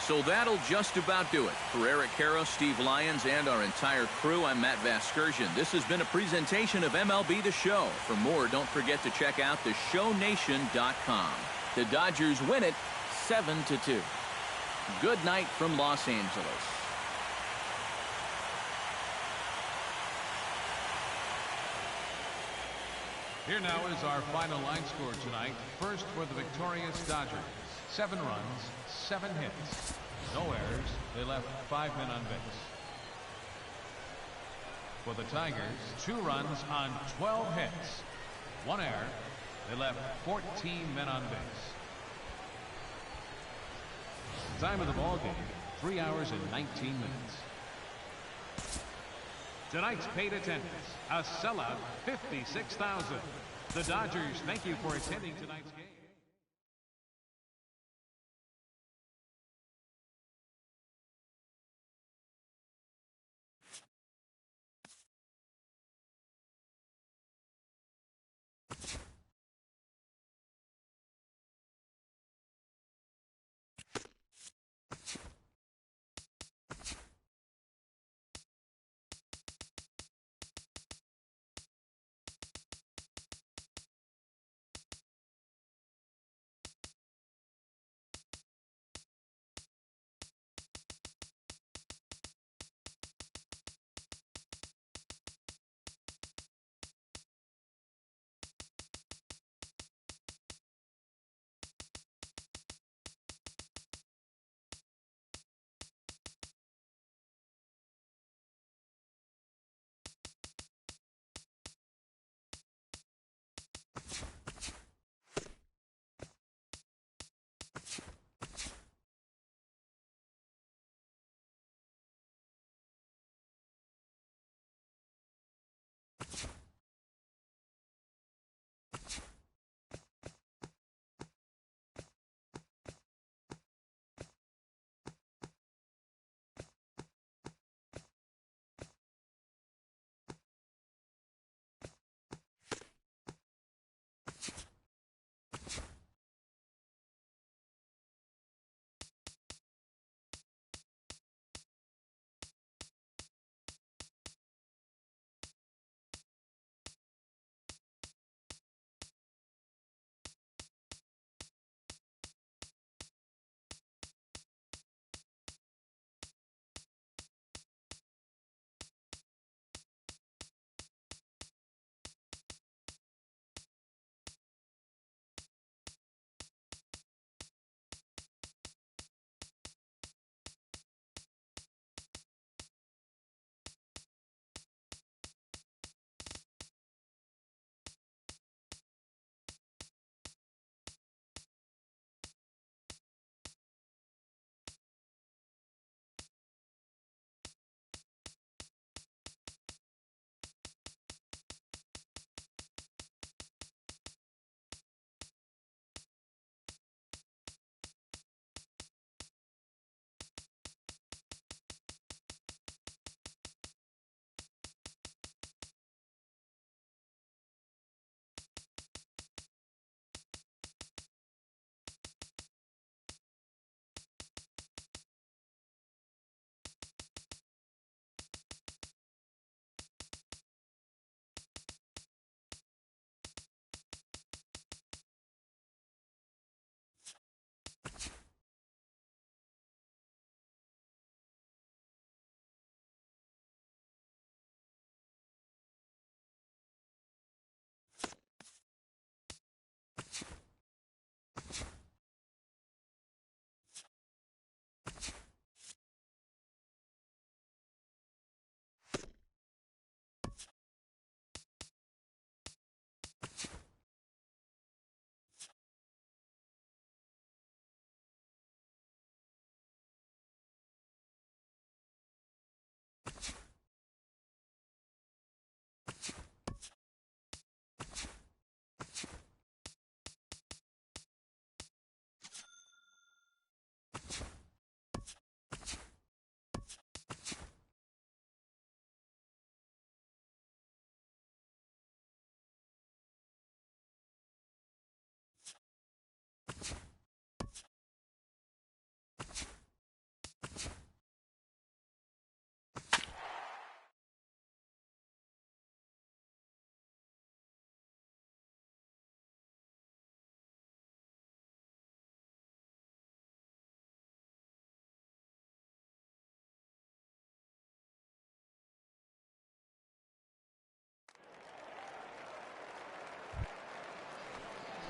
So that'll just about do it. For Eric Karros, Steve Lyons, and our entire crew, I'm Matt Vasgersian. This has been a presentation of MLB The Show. For more, don't forget to check out theshownation.com. The Dodgers win it 7-2. Good night from Los Angeles. Here now is our final line score tonight. First for the victorious Dodgers. 7 runs, 7 hits. No errors. They left 5 men on base. For the Tigers, 2 runs on 12 hits. 1 error. They left 14 men on base. Time of the ball game, 3 hours and 19 minutes. Tonight's paid attendance, a sellout 56,000. The Dodgers thank you for attending tonight's game.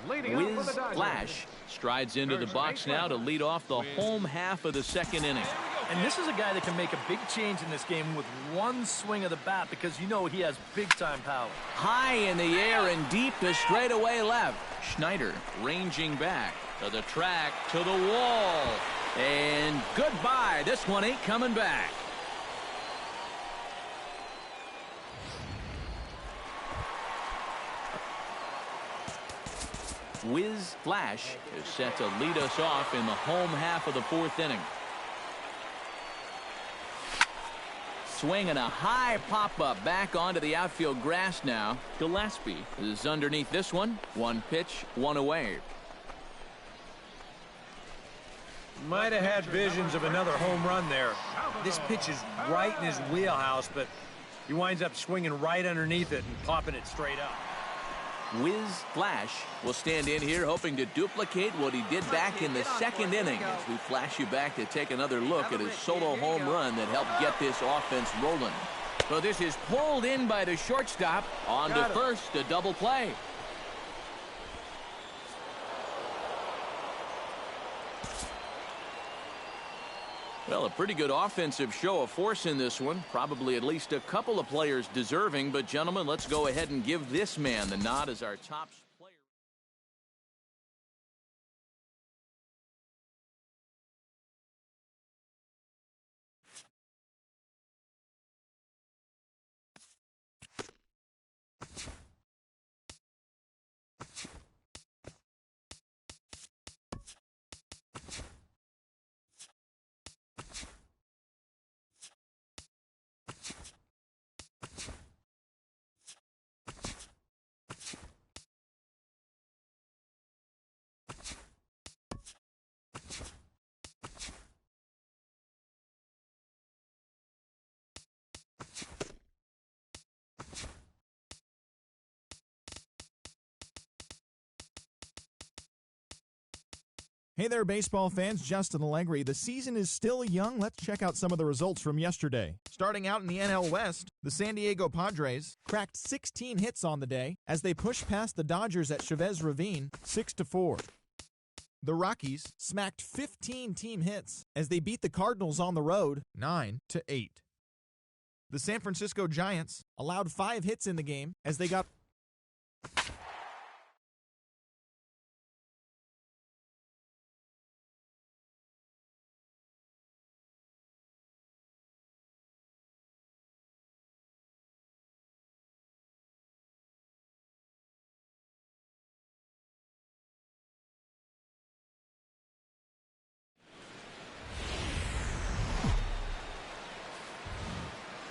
Leading off for Wiz the Dodgers. Flash strides into the box now to lead off the home half of the second inning. And this is a guy that can make a big change in this game with one swing of the bat because you know he has big-time power. High in the air and deep to straightaway left. Schneider ranging back to the track, to the wall. And goodbye. This one ain't coming back. Wiz Flash is set to lead us off in the home half of the fourth inning. Swinging a high pop-up back onto the outfield grass now. Gillespie is underneath this one. One pitch, one away. Might have had visions of another home run there. This pitch is right in his wheelhouse, but he winds up swinging right underneath it and popping it straight up. Wiz Flash will stand in here hoping to duplicate what he did back in the second inning as we flash you back to take another look at his solo home run that helped get this offense rolling. So this is pulled in by the shortstop. On to first, a double play. Well, a pretty good offensive show of force in this one. Probably at least a couple of players deserving. But, gentlemen, let's go ahead and give this man the nod as our top player. Hey there, baseball fans. Justin Allegri. The season is still young. Let's check out some of the results from yesterday. Starting out in the NL West, the San Diego Padres cracked 16 hits on the day as they pushed past the Dodgers at Chavez Ravine 6-4. The Rockies smacked 15 team hits as they beat the Cardinals on the road 9-8. The San Francisco Giants allowed 5 hits in the game as they got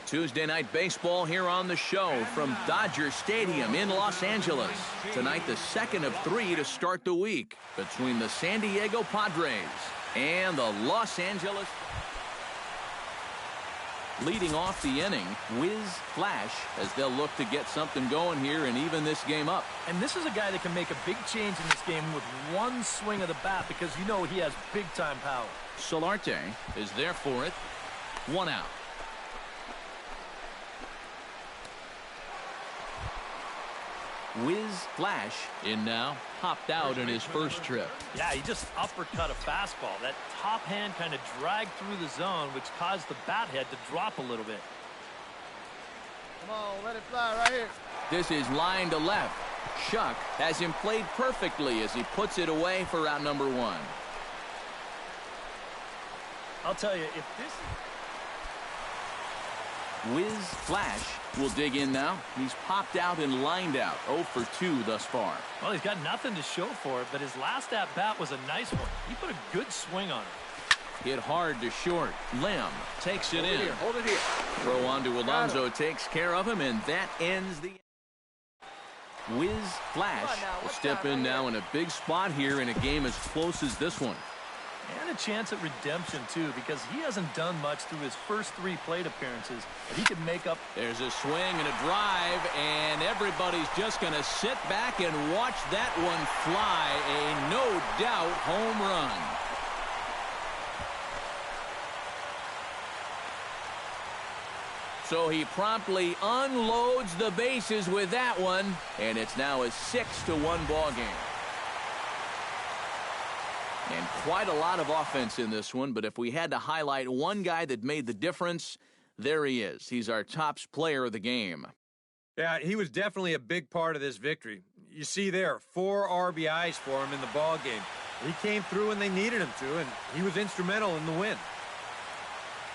Tuesday night baseball here on the show from Dodger Stadium in Los Angeles. Tonight, the second of 3 to start the week between the San Diego Padres and the Los Angeles. Leading off the inning, Wiz Flash, as they'll look to get something going here and even this game up. And this is a guy that can make a big change in this game with one swing of the bat because you know he has big-time power. Solarte is there for it. 1 out. Wiz Flash in now, popped out in his first trip. Yeah, he just uppercut a fastball. That top hand kind of dragged through the zone, which caused the bat head to drop a little bit. Come on, let it fly right here. This is line to left. Shuck has him played perfectly as he puts it away for out number 1. I'll tell you, if this Wiz Flash will dig in now. He's popped out and lined out. 0 for 2 thus far. Well, he's got nothing to show for it, but his last at-bat was a nice one. He put a good swing on it. Hit hard to short. Lem takes it in. Hold it here. Throw on to Alonso, takes care of him, and that ends the... Wiz Flash will step in now in a big spot here in a game as close as this one. And a chance at redemption, too, because he hasn't done much through his first 3 plate appearances that he could make up. There's a swing and a drive, and everybody's just going to sit back and watch that one fly. A no-doubt home run. So he promptly unloads the bases with that one, and it's now a 6-1 ball game. Quite a lot of offense in this one, but if we had to highlight one guy that made the difference, there he is. He's our top player of the game. Yeah, he was definitely a big part of this victory. You see there, 4 RBIs for him in the ball game. He came through when they needed him to, and he was instrumental in the win.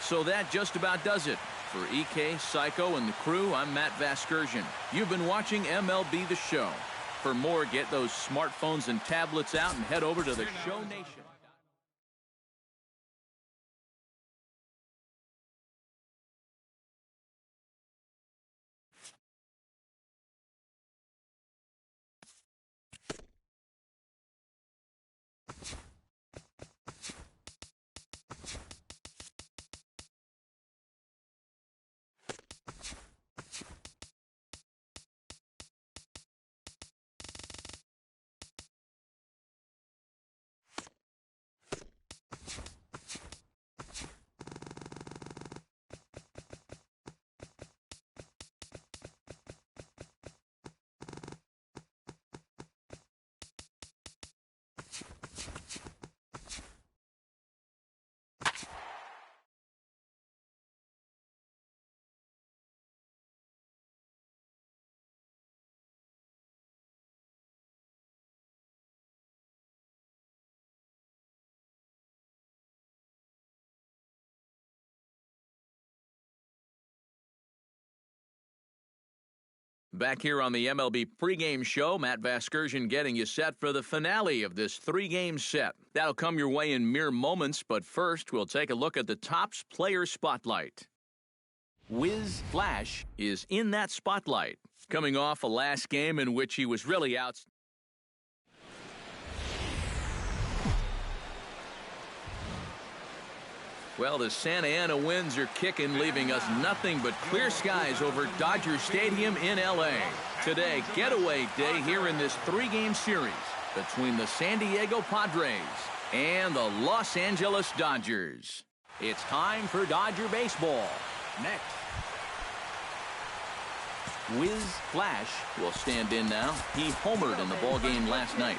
So that just about does it. For EK, Psycho, and the crew, I'm Matt Vasgersian. You've been watching MLB The Show. For more, get those smartphones and tablets out and head over to the Show Nation. Back here on the MLB pregame show, Matt Vasgersian getting you set for the finale of this 3-game set. That'll come your way in mere moments, but first we'll take a look at the Topps Player Spotlight. Wiz Flash is in that spotlight, coming off a last game in which he was really outstanding. Well, the Santa Ana winds are kicking, leaving us nothing but clear skies over Dodger Stadium in L.A. Today, getaway day here in this 3-game series between the San Diego Padres and the Los Angeles Dodgers. It's time for Dodger baseball. Next, Wiz Flash will stand in now. He homered in the ballgame last night.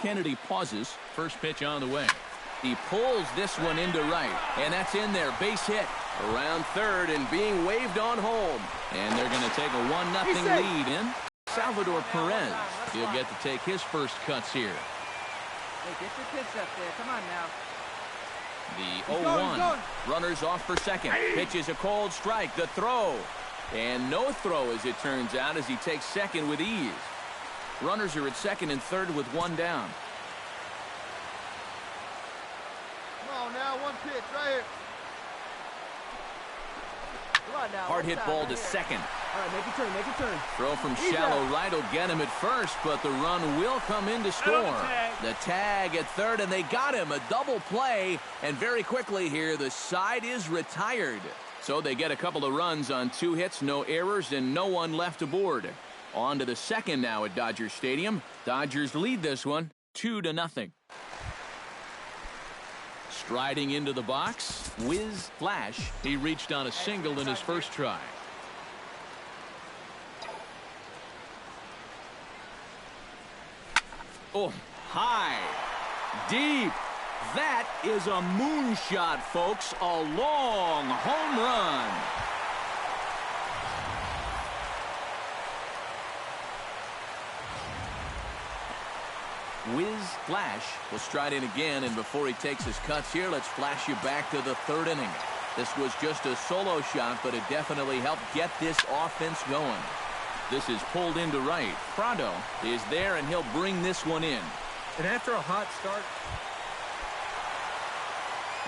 Kennedy pauses. First pitch on the way. He pulls this one into right, and that's in there. Base hit around third and being waved on home. And they're going to take a 1-0 lead in. Salvador Perez, he'll get to take his first cuts here. Hey, get your pitch up there. Come on now. The 0-1. Runners off for second. Pitches a cold strike. The throw. And no throw, as it turns out, as he takes second with ease. Runners are at second and third with 1 down. Come on now, 1 pitch right here. Come on now. Hard hit ball to second. All right, make a turn, make a turn. Throw from shallow right will get him at first, but the run will come in to score. The tag at third, and they got him. A double play, and very quickly here, the side is retired. So they get a couple of runs on 2 hits, no errors, and no one left aboard. On to the second now at Dodger Stadium. Dodgers lead this one 2-0. Striding into the box, Wiz Flash. He reached on a single in his first try. Oh, high, deep. That is a moonshot, folks. A long home run. Wiz Flash will stride in again, and before he takes his cuts here, let's flash you back to the 3rd inning. This was just a solo shot, but it definitely helped get this offense going. This is pulled into right. Prado is there, and he'll bring this one in. And after a hot start,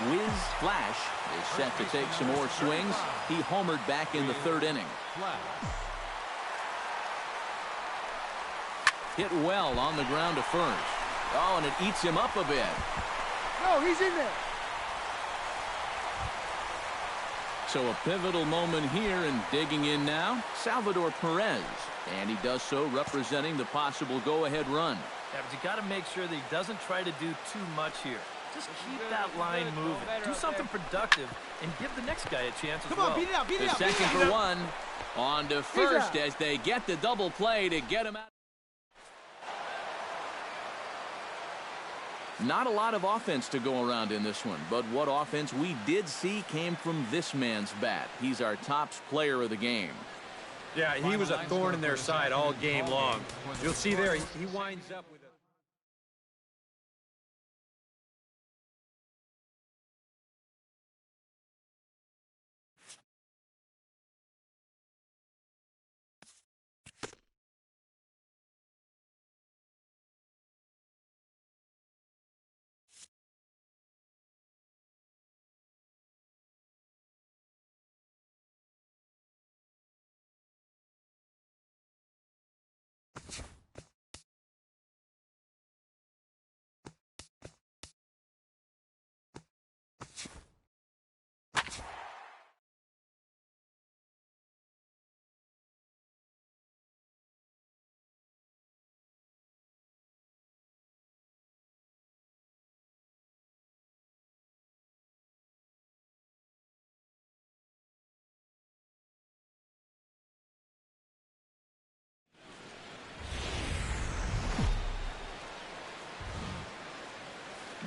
Wiz Flash is set to take some more swings. He homered back in the 3rd inning. Hit well on the ground to first. Oh, and it eats him up a bit. No, he's in there. So a pivotal moment here, and digging in now, Salvador Perez. And he does so representing the possible go-ahead run. Yeah, but you got to make sure that he doesn't try to do too much here. Just keep that line moving. Do something productive and give the next guy a chance as well. Come on, beat it out, beat it The out. second for one. On to first as they get the double play to get him out. Not a lot of offense to go around in this one, but what offense we did see came from this man's bat. He's our top player of the game. Yeah, he was a thorn in their side all game long. You'll see there, he winds up with a...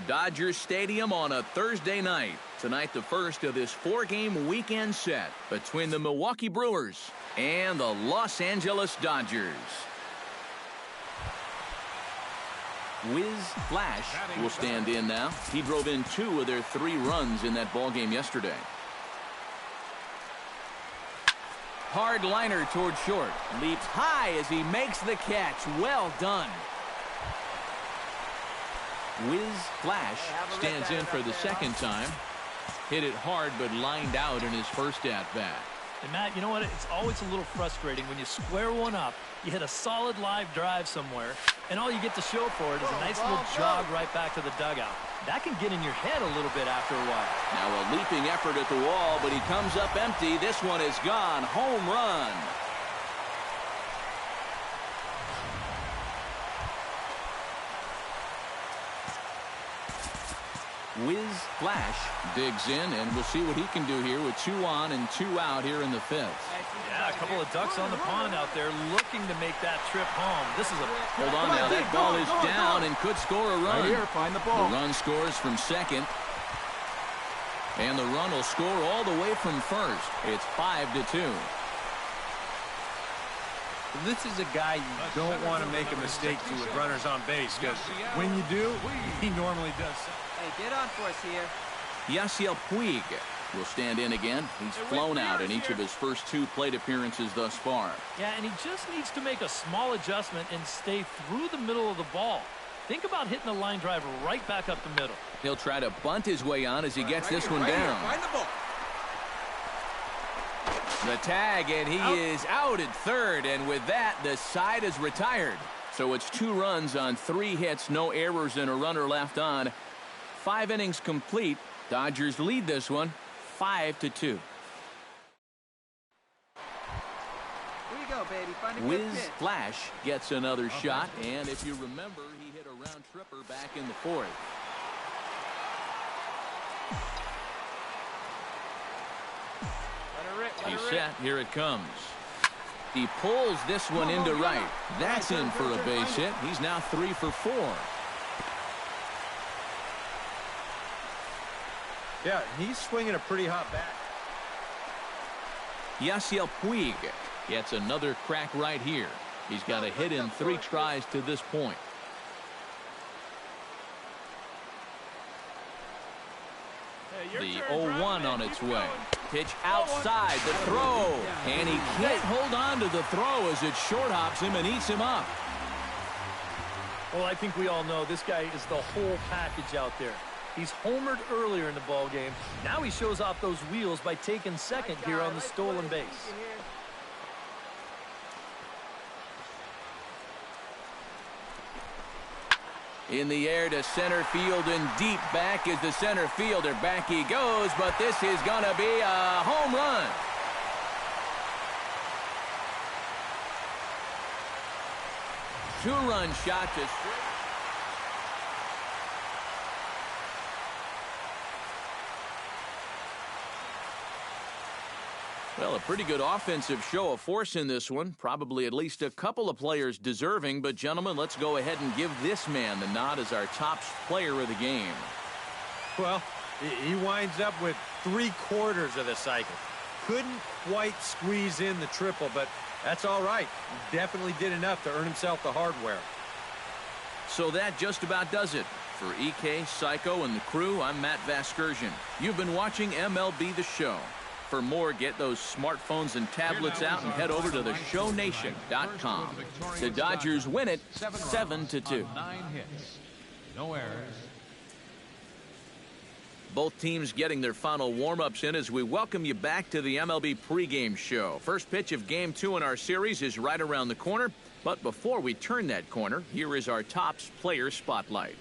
Dodger Stadium on a Thursday night. Tonight, the first of this 4-game weekend set between the Milwaukee Brewers and the Los Angeles Dodgers. Wiz Flash will stand in now. He drove in 2 of their 3 runs in that ball game yesterday. Hard liner toward short. Leaps high as he makes the catch. Well done. Wiz Flash stands in for the second time. Hit it hard, but lined out in his first at-bat. And Matt, you know what? It's always a little frustrating when you square one up, you hit a solid live drive somewhere, and all you get to show for it is a nice little jog right back to the dugout. That can get in your head a little bit after a while. Now a leaping effort at the wall, but he comes up empty. This one is gone. Home run. Wiz Flash digs in, and we'll see what he can do here with 2 on and 2 out here in the 5th. Yeah, a couple of ducks on the pond out there looking to make that trip home. This is a... Hold on now, that ball is down and could score a run. Right here, find the ball. The run scores from second. And the run will score all the way from first. It's 5-2. This is a guy you don't want to make a mistake to with runners on base, because when you do, he normally does. Hey, get on for us here. Yasiel Puig will stand in again. He's flown out in each of his first 2 plate appearances thus far. Yeah, and he just needs to make a small adjustment and stay through the middle of the ball. Think about hitting a line drive right back up the middle. He'll try to bunt his way on as he gets this one down. Find the ball. The tag, and he is out at third, and with that, the side is retired. So it's 2 runs on 3 hits, no errors, and a runner left on. 5 innings complete. Dodgers lead this one 5-2. Here you go, baby. Find a good Wiz pitch. Flash gets another shot, and if you remember, he hit a round tripper back in the 4th. He's set. Here it comes. He pulls this one into right. That's in for a base hit. He's now 3 for 4. Yeah, he's swinging a pretty hot bat. Yasiel Puig gets another crack right here. He's got a hit in 3 tries to this point. The 0-1 on its way. Pitch outside, the throw. And he can't hold on to the throw as it short hops him and eats him up. Well, I think we all know this guy is the whole package out there. He's homered earlier in the ball game. Now he shows off those wheels by taking second here on the stolen base. In the air to center field and deep back is the center fielder. Back he goes, but this is going to be a home run. Two-run shot to straight. Well, a pretty good offensive show of force in this one. Probably at least a couple of players deserving. But, gentlemen, let's go ahead and give this man the nod as our top player of the game. Well, he winds up with 3/4 of the cycle. Couldn't quite squeeze in the triple, but that's all right. He definitely did enough to earn himself the hardware. So that just about does it. For EK, Psycho, and the crew, I'm Matt Vasgersian. You've been watching MLB The Show. For more, get those smartphones and tablets out and head over to theshownation.com. The Dodgers win it 7-2. 9 hits. No errors. Both teams getting their final warm-ups in as we welcome you back to the MLB pregame show. First pitch of Game 2 in our series is right around the corner. But before we turn that corner, here is our Topps player spotlight.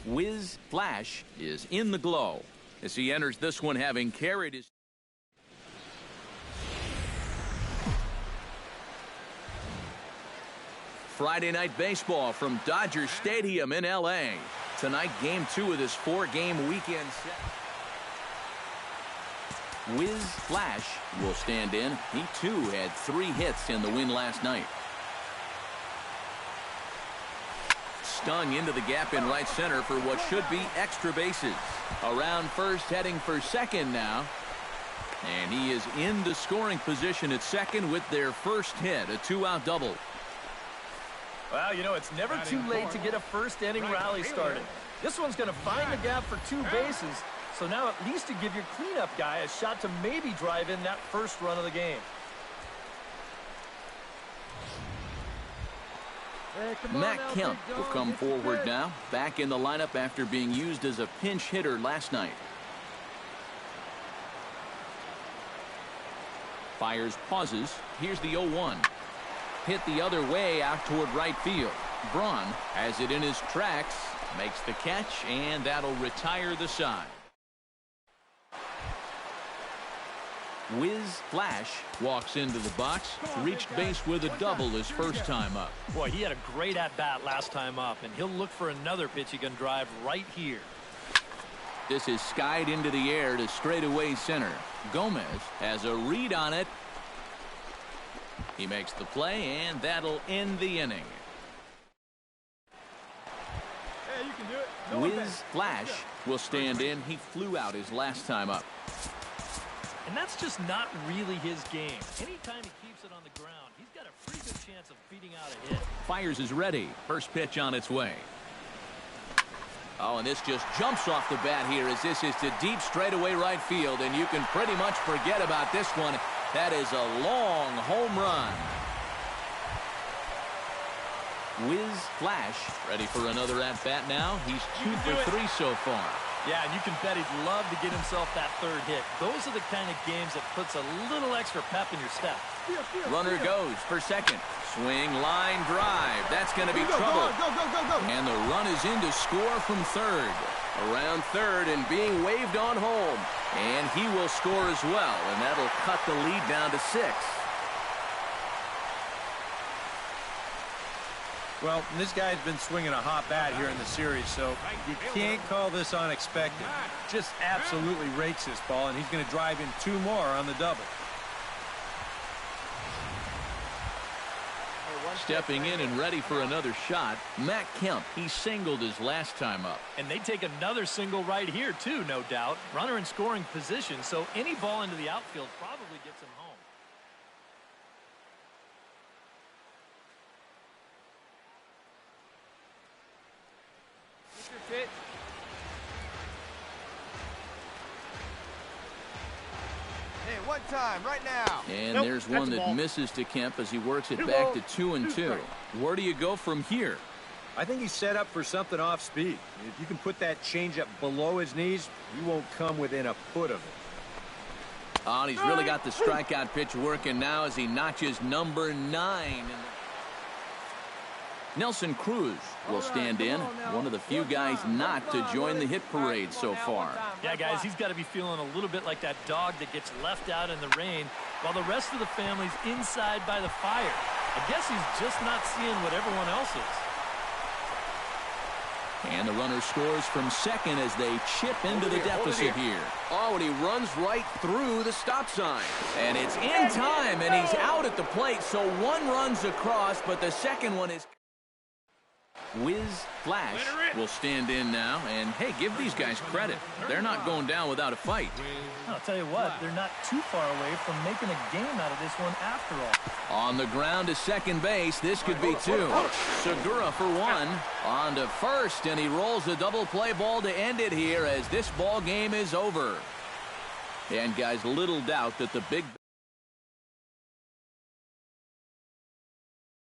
Wiz Flash is in the glow as he enters this one having carried his... Friday Night Baseball from Dodger Stadium in L.A. Tonight, Game 2 of this 4-game weekend set. Wiz Flash will stand in. He, too, had 3 hits in the win last night. Stung into the gap in right center for what should be extra bases. Around first, heading for second now. And he is into scoring position at second with their first hit, a 2-out double. Well, you know, it's never too late to get a first-inning rally started. This one's going to find the gap for 2 bases, so now at least to give your cleanup guy a shot to maybe drive in that first run of the game. Matt Kemp will come forward now, back in the lineup after being used as a pinch hitter last night. Fires pauses. Here's the 0-1. Hit the other way out toward right field. Braun has it in his tracks, makes the catch, and that'll retire the side. Wiz Flash walks into the box, reached base with a double his first time up. Boy, he had a great at-bat last time up, and he'll look for another pitch he can drive right here. This is skied into the air to straightaway center. Gomez has a read on it. He makes the play, and that'll end the inning. Hey, you can do it. Wiz Flash will stand in. He flew out his last time up. And that's just not really his game. Anytime he keeps it on the ground, he's got a pretty good chance of beating out a hit. Fires is ready. First pitch on its way. Oh, and this just jumps off the bat here as this is to deep straightaway right field, and you can pretty much forget about this one. That is a long home run. Wiz Flash ready for another at-bat now. He's 2 for 3 so far. Yeah, and you can bet he'd love to get himself that third hit. Those are the kind of games that puts a little extra pep in your step. Runner goes for second. Swing, line, drive. That's going to be trouble. Go. And the run is in to score from third. Around third and being waved on home. And he will score as well, and that'll cut the lead down to 6. Well, this guy's been swinging a hot bat here in the series, so you can't call this unexpected. Just absolutely rakes this ball, and he's going to drive in 2 more on the double. Stepping in and ready for another shot, Matt Kemp. He singled his last time up. And they take another single right here, too, no doubt. Runner in scoring position, so any ball into the outfield probably gets him home. Pitch. Hey, one time, right now. And there's one that misses to Kemp as he works it back to 2-2. Where do you go from here? I think he's set up for something off speed. If you can put that changeup below his knees, he won't come within a foot of it. Oh, and he's really got the strikeout pitch working now as he notches number 9. Nelson Cruz will stand in, one of the few guys not to join the hit parade so far. Yeah, guys, he's got to be feeling a little bit like that dog that gets left out in the rain while the rest of the family's inside by the fire. I guess he's just not seeing what everyone else is. And the runner scores from second as they chip into the deficit here. Oh, and he runs right through the stop sign. And it's in time, and he's out at the plate, so one runs across, but the second one is... Whiz Flash will stand in now, and hey, give these guys credit. They're not going down without a fight. I'll tell you what, they're not too far away from making a game out of this one after all. On the ground to second base, this could be two. Segura for one. On to first, and he rolls a double play ball to end it here as this ball game is over. And guys, little doubt that the big...